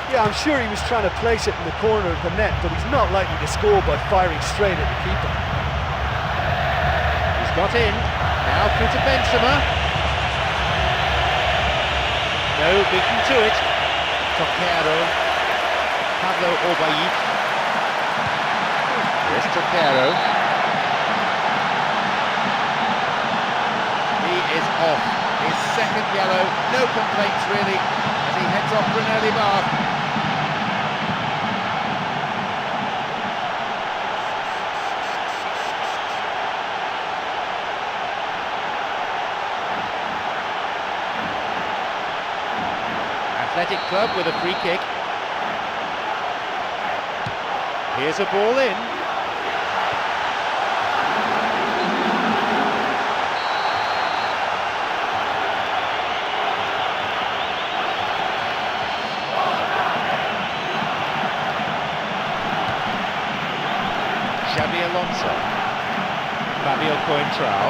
Yeah, I'm sure he was trying to place it in the corner of the net, but he's not likely to score by firing straight at the keeper. He's got in, now through to Benzema. No, beaten to it. Toquero, Pablo Obaid. Here's Toquero. He is off. His second yellow, no complaints really, as he heads off for an early bath. Athletic Club with a free kick. Here's a ball in. Xabi Alonso. Fabio Coentrao.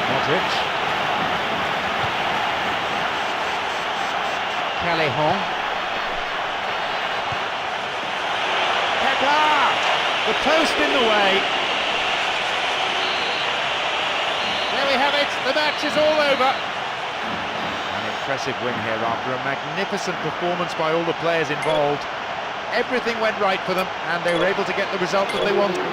Modric. Callejon. Kaká! The post in the way. There we have it, the match is all over. An impressive win here after a magnificent performance by all the players involved. Everything went right for them and they were able to get the result that they wanted.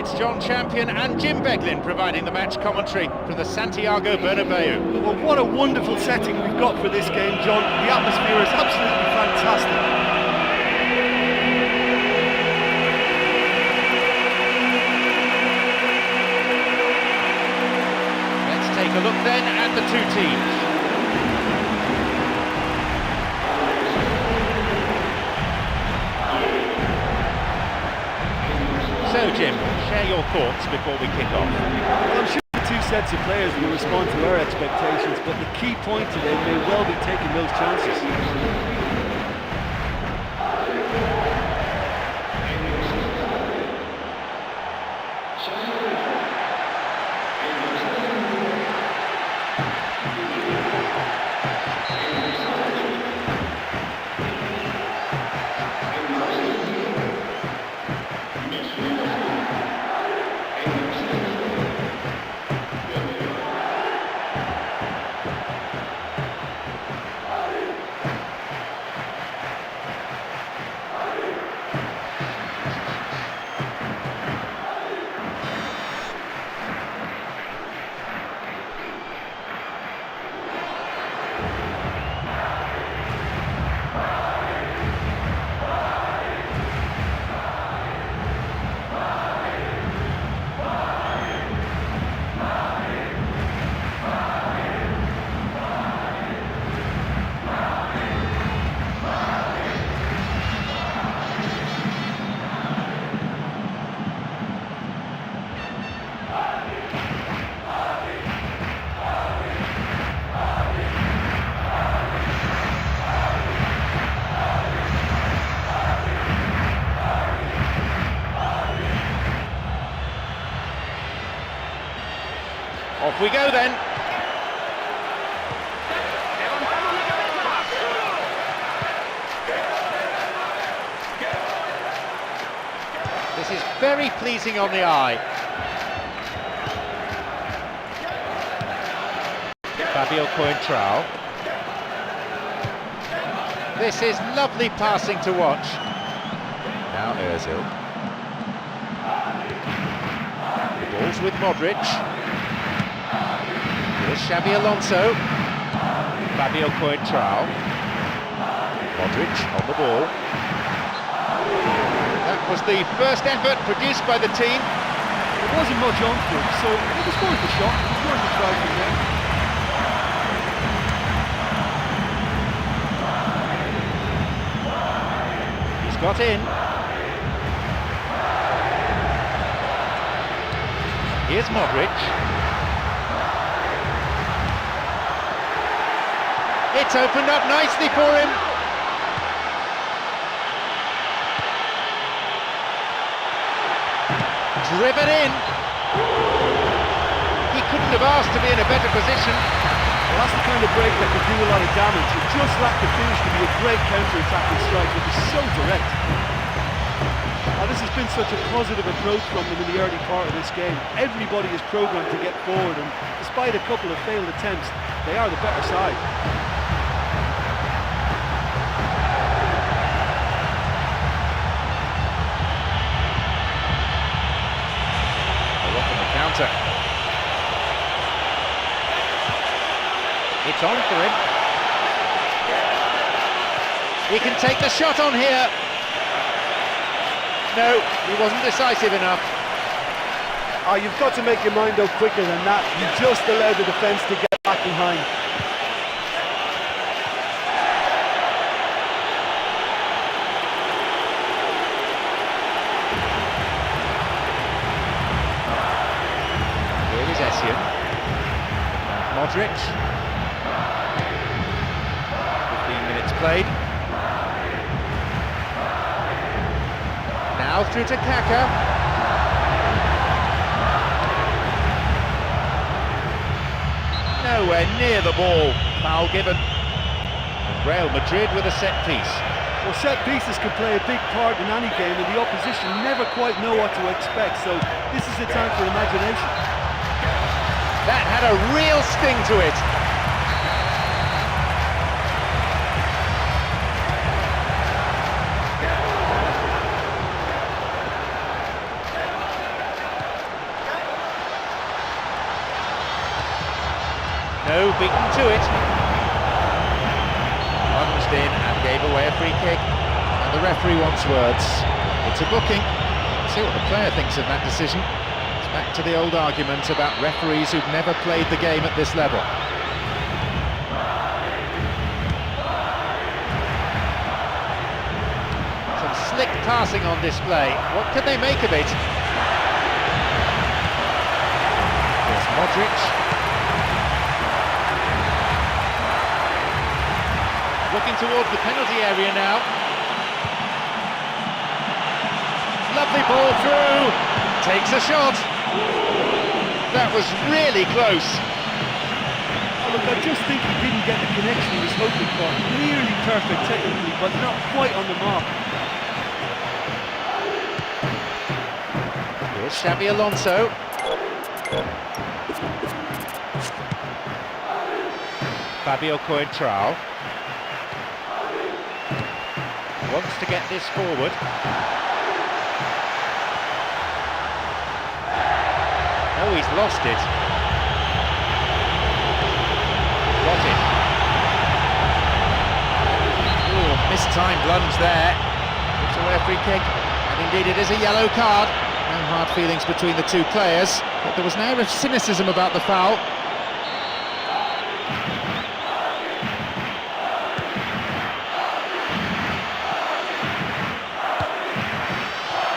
It's John Champion and Jim Beglin providing the match commentary from the Santiago Bernabeu. Well, what a wonderful setting we've got for this game, John. The atmosphere is absolutely fantastic. Let's take a look then at the two teams. So Jim, share your thoughts before we kick off. Well, I'm sure the two sets of players will respond to our expectations, but the key point today may well be taking those chances. Off we go then. This is very pleasing on the eye. Fabio Coentrao. This is lovely passing to watch. Now Ozil. The ball's with Modric. Here's Xabi Alonso. Fabio Coentrao. Modric on the ball. That was the first effort produced by the team. There wasn't much on for him, so it was worth a shot. It was worth a try from there. He's got in. Here's Modric. It's opened up nicely for him. Driven in. He couldn't have asked to be in a better position. Well, that's the kind of break that can do a lot of damage. It just lacked the finish to be a great counter-attacking strike. It was so direct. Now, this has been such a positive approach from them in the early part of this game. Everybody is programmed to get forward, and despite a couple of failed attempts, they are the better side. Counter. It's on for him. He can take the shot on here. No, he wasn't decisive enough. Oh, you've got to make your mind up quicker than that. You just allowed the defence to get back behind. Modric. 15 minutes played. Now through to Kaka. Nowhere near the ball. Foul given. And Real Madrid with a set piece. Well, set pieces can play a big part in any game, and the opposition never quite know what to expect, so this is a time for imagination. That had a real sting to it. No, beaten to it. Lunged in and gave away a free kick. And the referee wants words. It's a booking. See what the player thinks of that decision. It's back to the old argument about referees who've never played the game at this level. Some slick passing on display. What can they make of it? There's Madrid. Looking towards the penalty area now. Lovely ball through. Takes a shot. That was really close. Oh, look, I just think he didn't get the connection he was hoping for. Nearly perfect technically, but not quite on the mark. Here's Xabi Alonso. Fabio Coentrao wants to get this forward. Oh, he's lost it. Got it. Oh, mistimed lunge there. Gives away a free kick, and indeed it is a yellow card. No hard feelings between the two players, but there was an air of cynicism about the foul.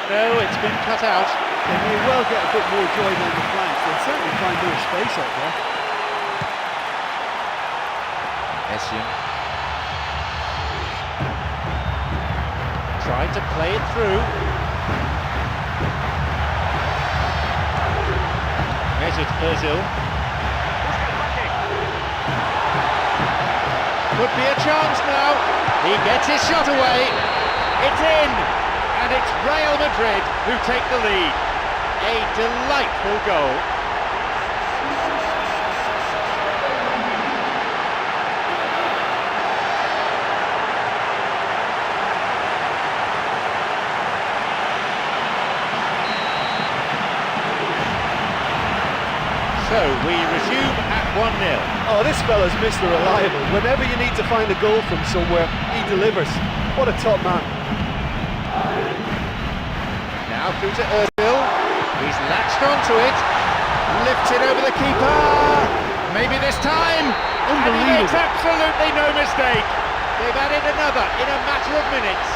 No, it's been cut out. They may well get a bit more joy down the flanks. They'll certainly find more space out there. Essien tried to play it through. Mesut Ozil. Could be a chance now. He gets his shot away. It's in. And it's Real Madrid who take the lead. A delightful goal. So we resume at 1-0. Oh, this fella's Mr. Reliable. Whenever you need to find a goal from somewhere, he delivers. What a top man. Now through to Ozil. He's latched onto it. Lifts it over the keeper. Maybe this time. And he makes absolutely no mistake. They've added another in a matter of minutes.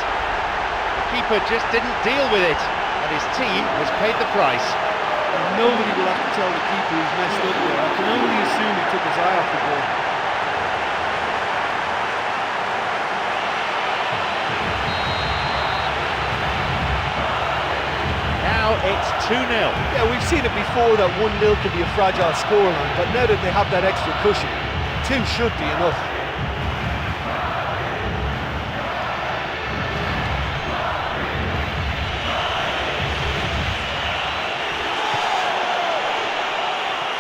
The keeper just didn't deal with it, and his team has paid the price. Nobody will have to tell the keeper he's messed up there. I can only assume he took his eye off the ball. Now it's 2-0. Yeah, we've seen it before that 1-0 can be a fragile scoreline, but now that they have that extra cushion, 2 should be enough.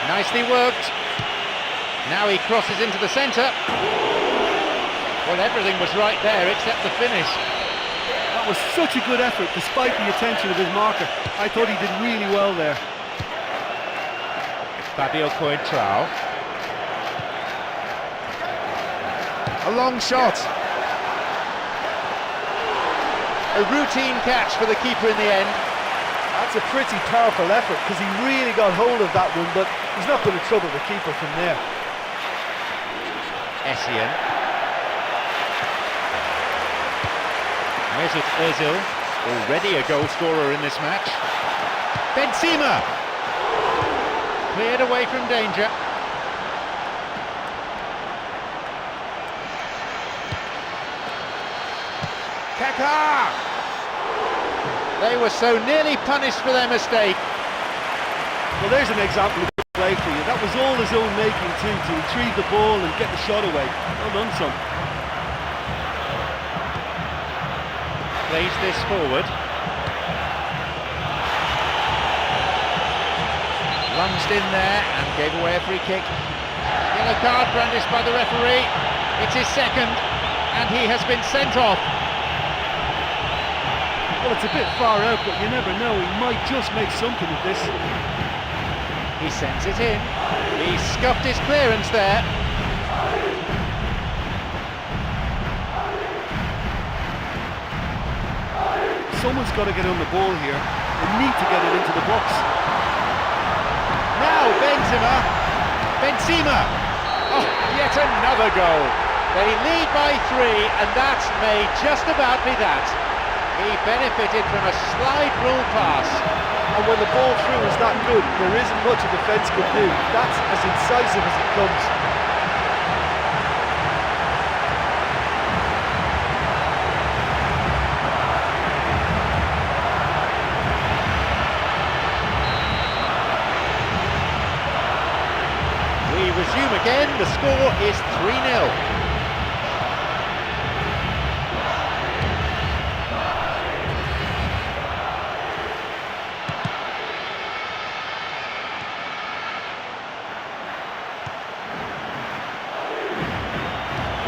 Nicely worked. Now he crosses into the centre. Well, everything was right there except the finish. That was such a good effort despite the attention of his marker. I thought he did really well there. Fabio Coentrao. A long shot. A routine catch for the keeper in the end. That's a pretty powerful effort because he really got hold of that one, but he's not going to trouble the keeper from there. Essien. Mesut Ozil, already a goal scorer in this match. Benzema. Cleared away from danger. Kaká. They were so nearly punished for their mistake. Well, there's an example of good play for you. That was all his own making too, to retrieve the ball and get the shot away. Well done, son. Plays this forward. Lunged in there and gave away a free kick. Yellow card brandished by the referee. It's his second, and he has been sent off. Well, it's a bit far out, but you never know. He might just make something of this. He sends it in. He scuffed his clearance there. Someone's got to get on the ball here. They need to get it into the box. Now Benzema. Oh, yet another goal. They lead by 3, and that may just about be that. He benefited from a slide rule pass. And when the ball through is that good, there isn't much a defence can do. That's as incisive as it comes. We resume again. The score is 3-0.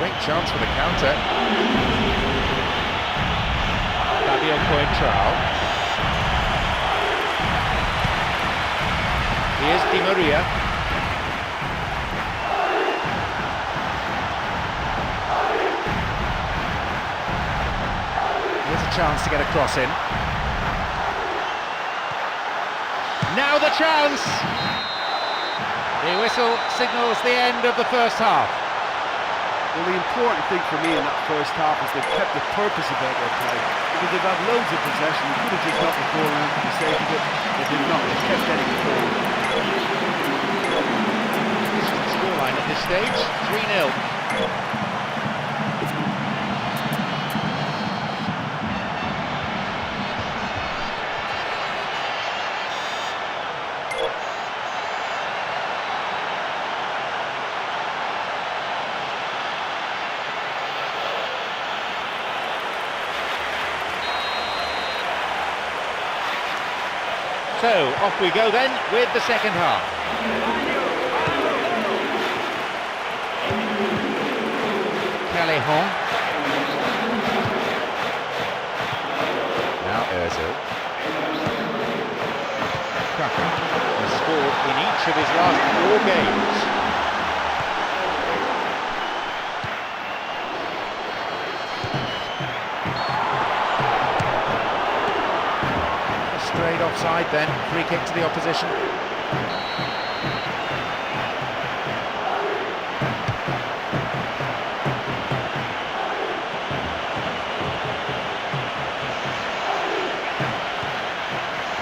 Great chance for the counter. Fabio Coentrao. Here's Di Maria. Here's a chance to get a cross in. Now the chance! The whistle signals the end of the first half. Well, the important thing for me in that first half is they've kept the purpose about their play. Because they've had loads of possession, they could have just knocked the ball around for the sake of it. They did not, they kept getting it forward. This is the scoreline at this stage, 3-0. So, off we go then with the second half. Callejon. Now Ozil. Kaka has scored in each of his last 4 games. Straight offside then, free kick to the opposition.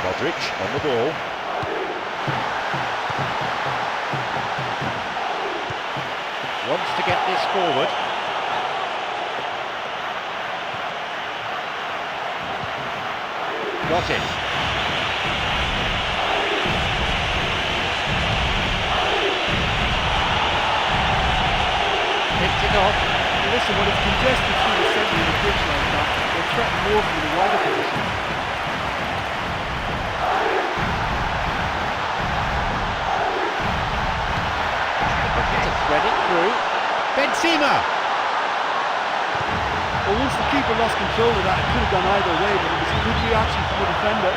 Modric on the ball. Wants to get this forward. Got it. Picked it off. Listen, when it's congested through the centre of the pitch like that, they threaten more from the wider position. Looking to thread it through. Benzema! Well, once the keeper lost control of that, it could have gone either way, but it was a good reaction from the defender.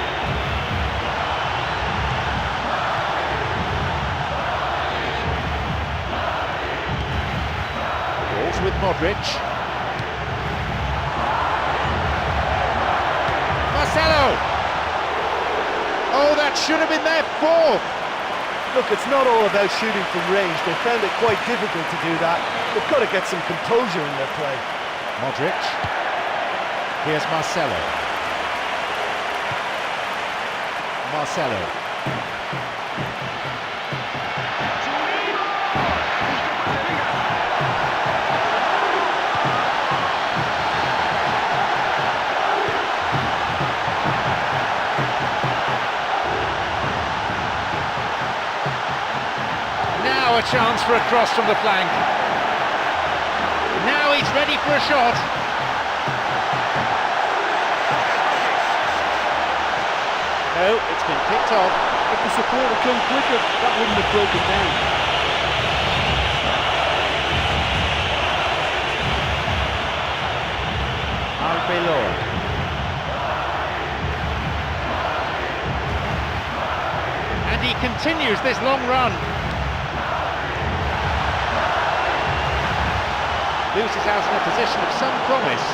With Modric. Marcelo! Oh, that should have been their 4th! Look, it's not all about shooting from range. They found it quite difficult to do that. They've got to get some composure in their play. Modric. Here's Marcelo. Marcelo. Now a chance for a cross from the flank. Now he's ready for a shot. No, it's been picked off. If the support had come quicker, that wouldn't have broken down. Arbeloa. And he continues this long run. loses out in a position of some promise.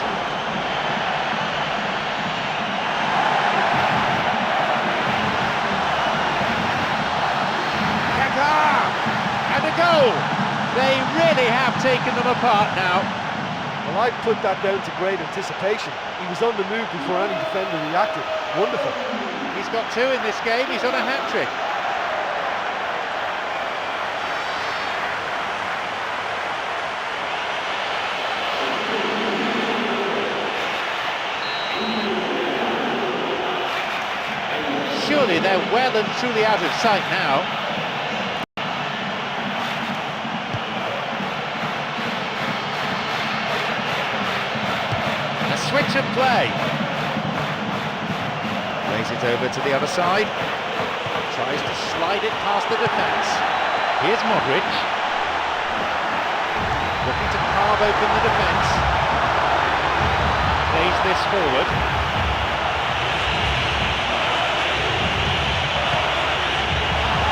And a goal! They really have taken them apart now. Well, I put that down to great anticipation. He was on the move before any defender reacted. Wonderful. He's got 2 in this game, he's on a hat-trick. Surely they're well and truly out of sight now. Switch of play. Plays it over to the other side. Tries to slide it past the defence. Here's Modric. Looking to carve open the defence. Plays this forward.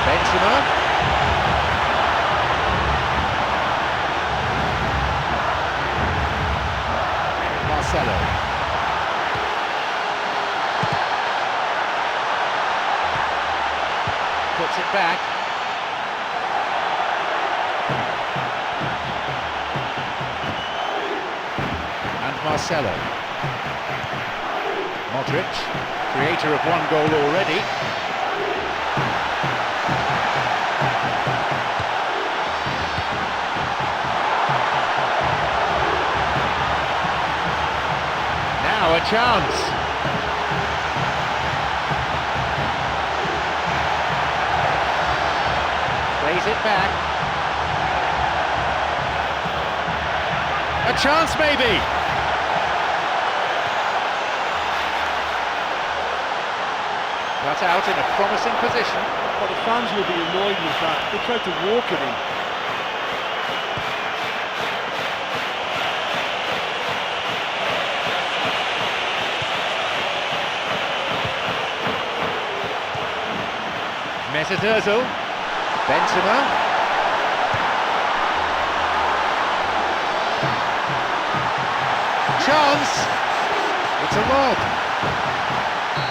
Benzema. Marcelo. Puts it back. And Marcelo. Modric, creator of 1 goal already. Now a chance. Plays it back. A chance maybe. Cut out in a promising position. Well, the fans will be annoyed with that. They tried to walk it in. Mesut Ozil, Benzema, chance, it's a lob,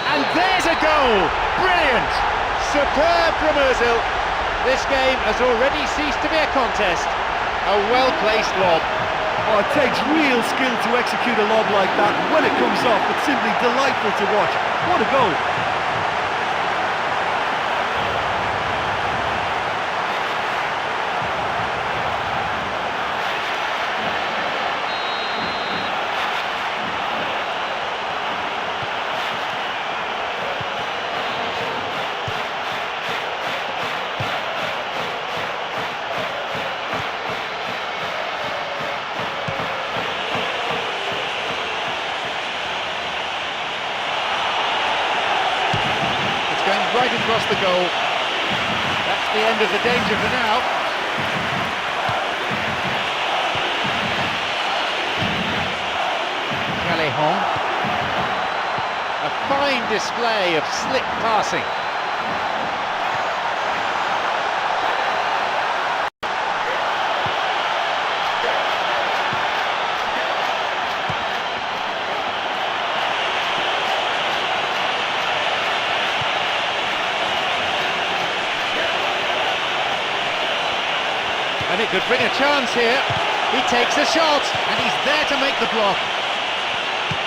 and there's a goal, brilliant, superb from Ozil. This game has already ceased to be a contest, a well-placed lob. Oh, it takes real skill to execute a lob like that. When it comes off, it's simply delightful to watch. What a goal! Right across the goal. That's the end of the danger for now. Callejon. A fine display of slick passing. And it could bring a chance here. He takes a shot, and he's there to make the block.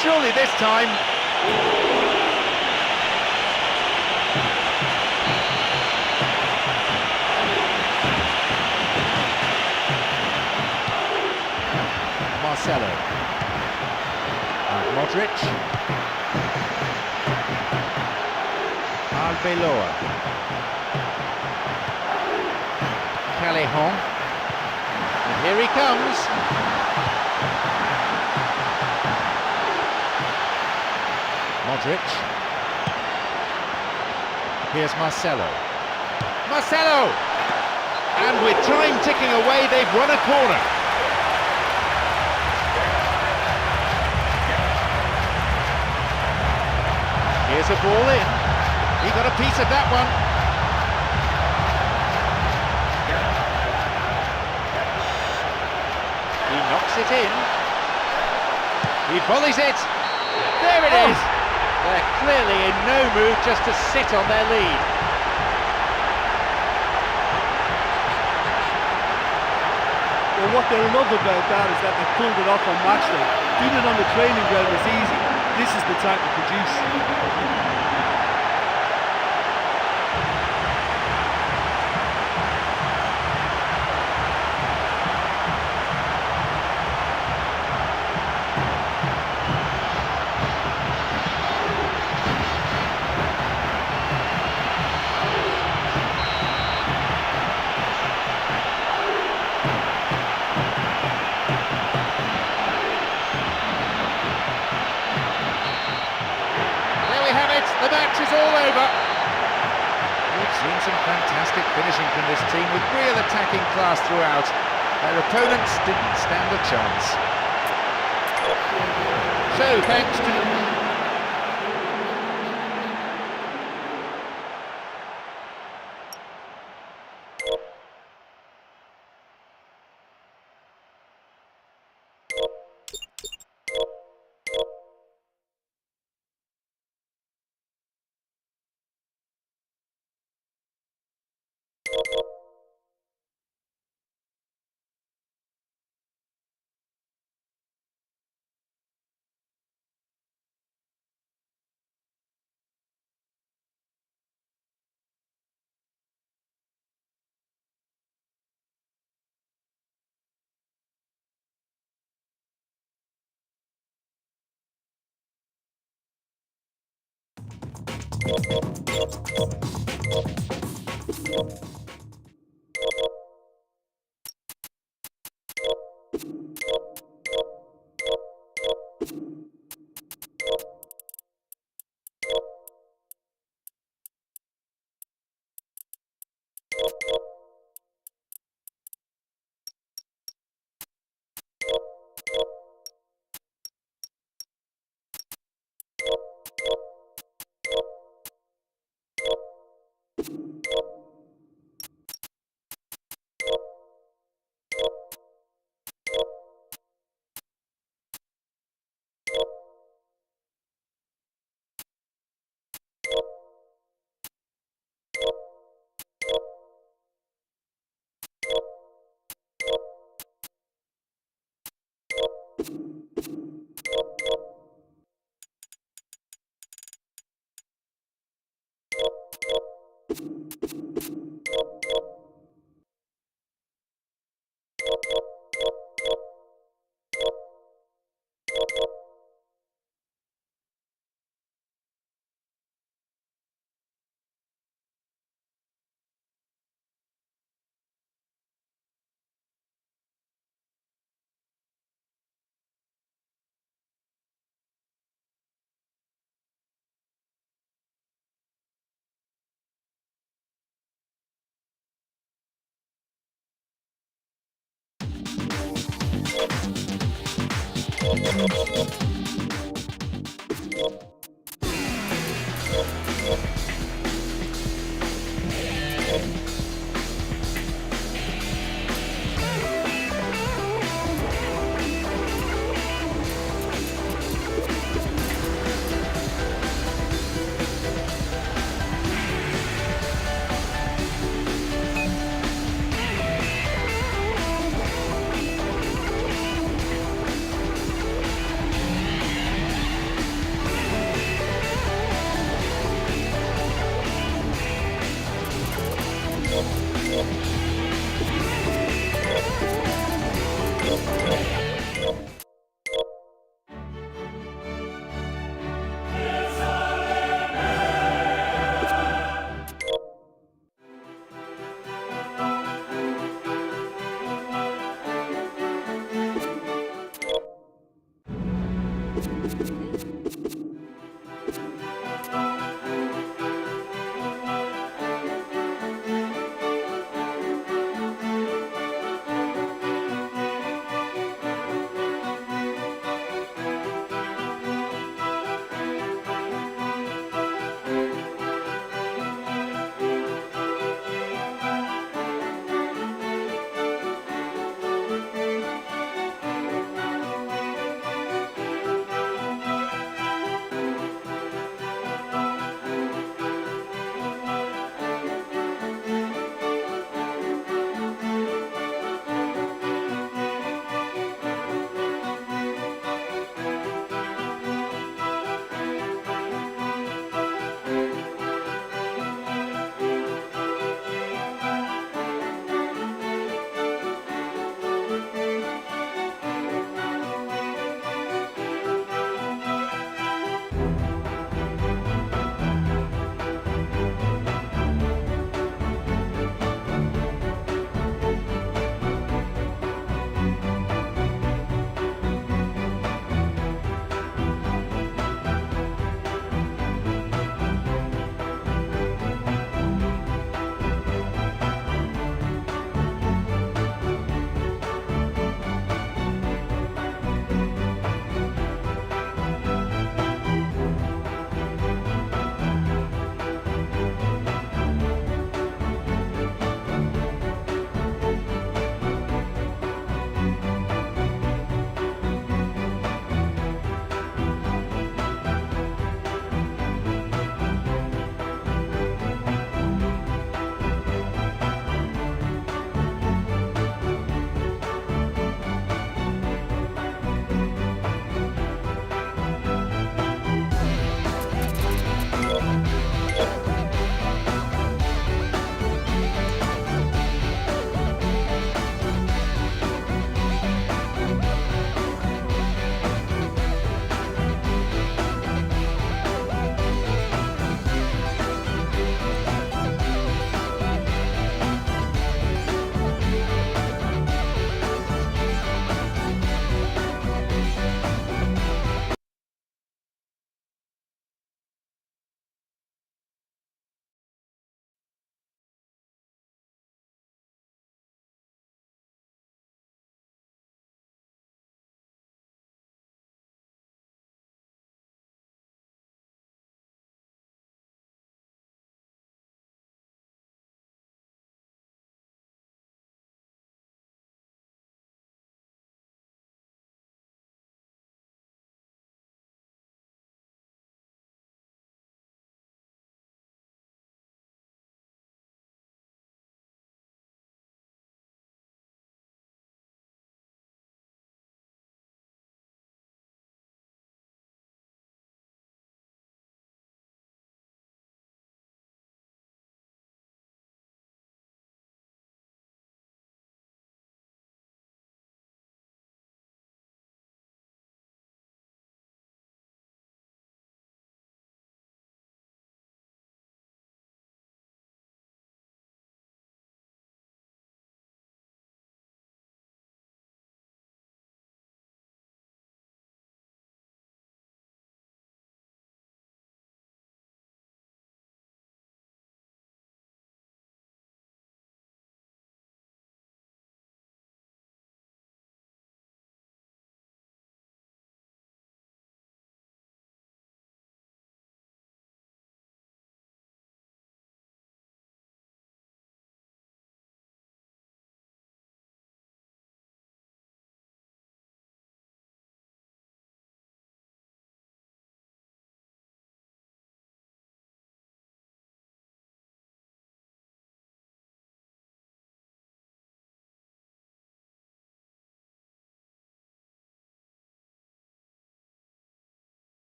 Surely this time. Marcelo. And Modric. Arbeloa. Callejon. And here he comes. Modric. Here's Marcelo. Marcelo! And with time ticking away, they've run a corner. Here's a ball in. He got a piece of that one. He knocks it in. He volleys it. There it is. They're clearly in no mood just to sit on their lead. Well, what they love about that is that they pulled it off on match day. Doing it on the training ground is easy. This is the time to produce. The match is all over. We've seen some fantastic finishing from this team with real attacking class throughout. Their opponents didn't stand a chance. So, thanks to...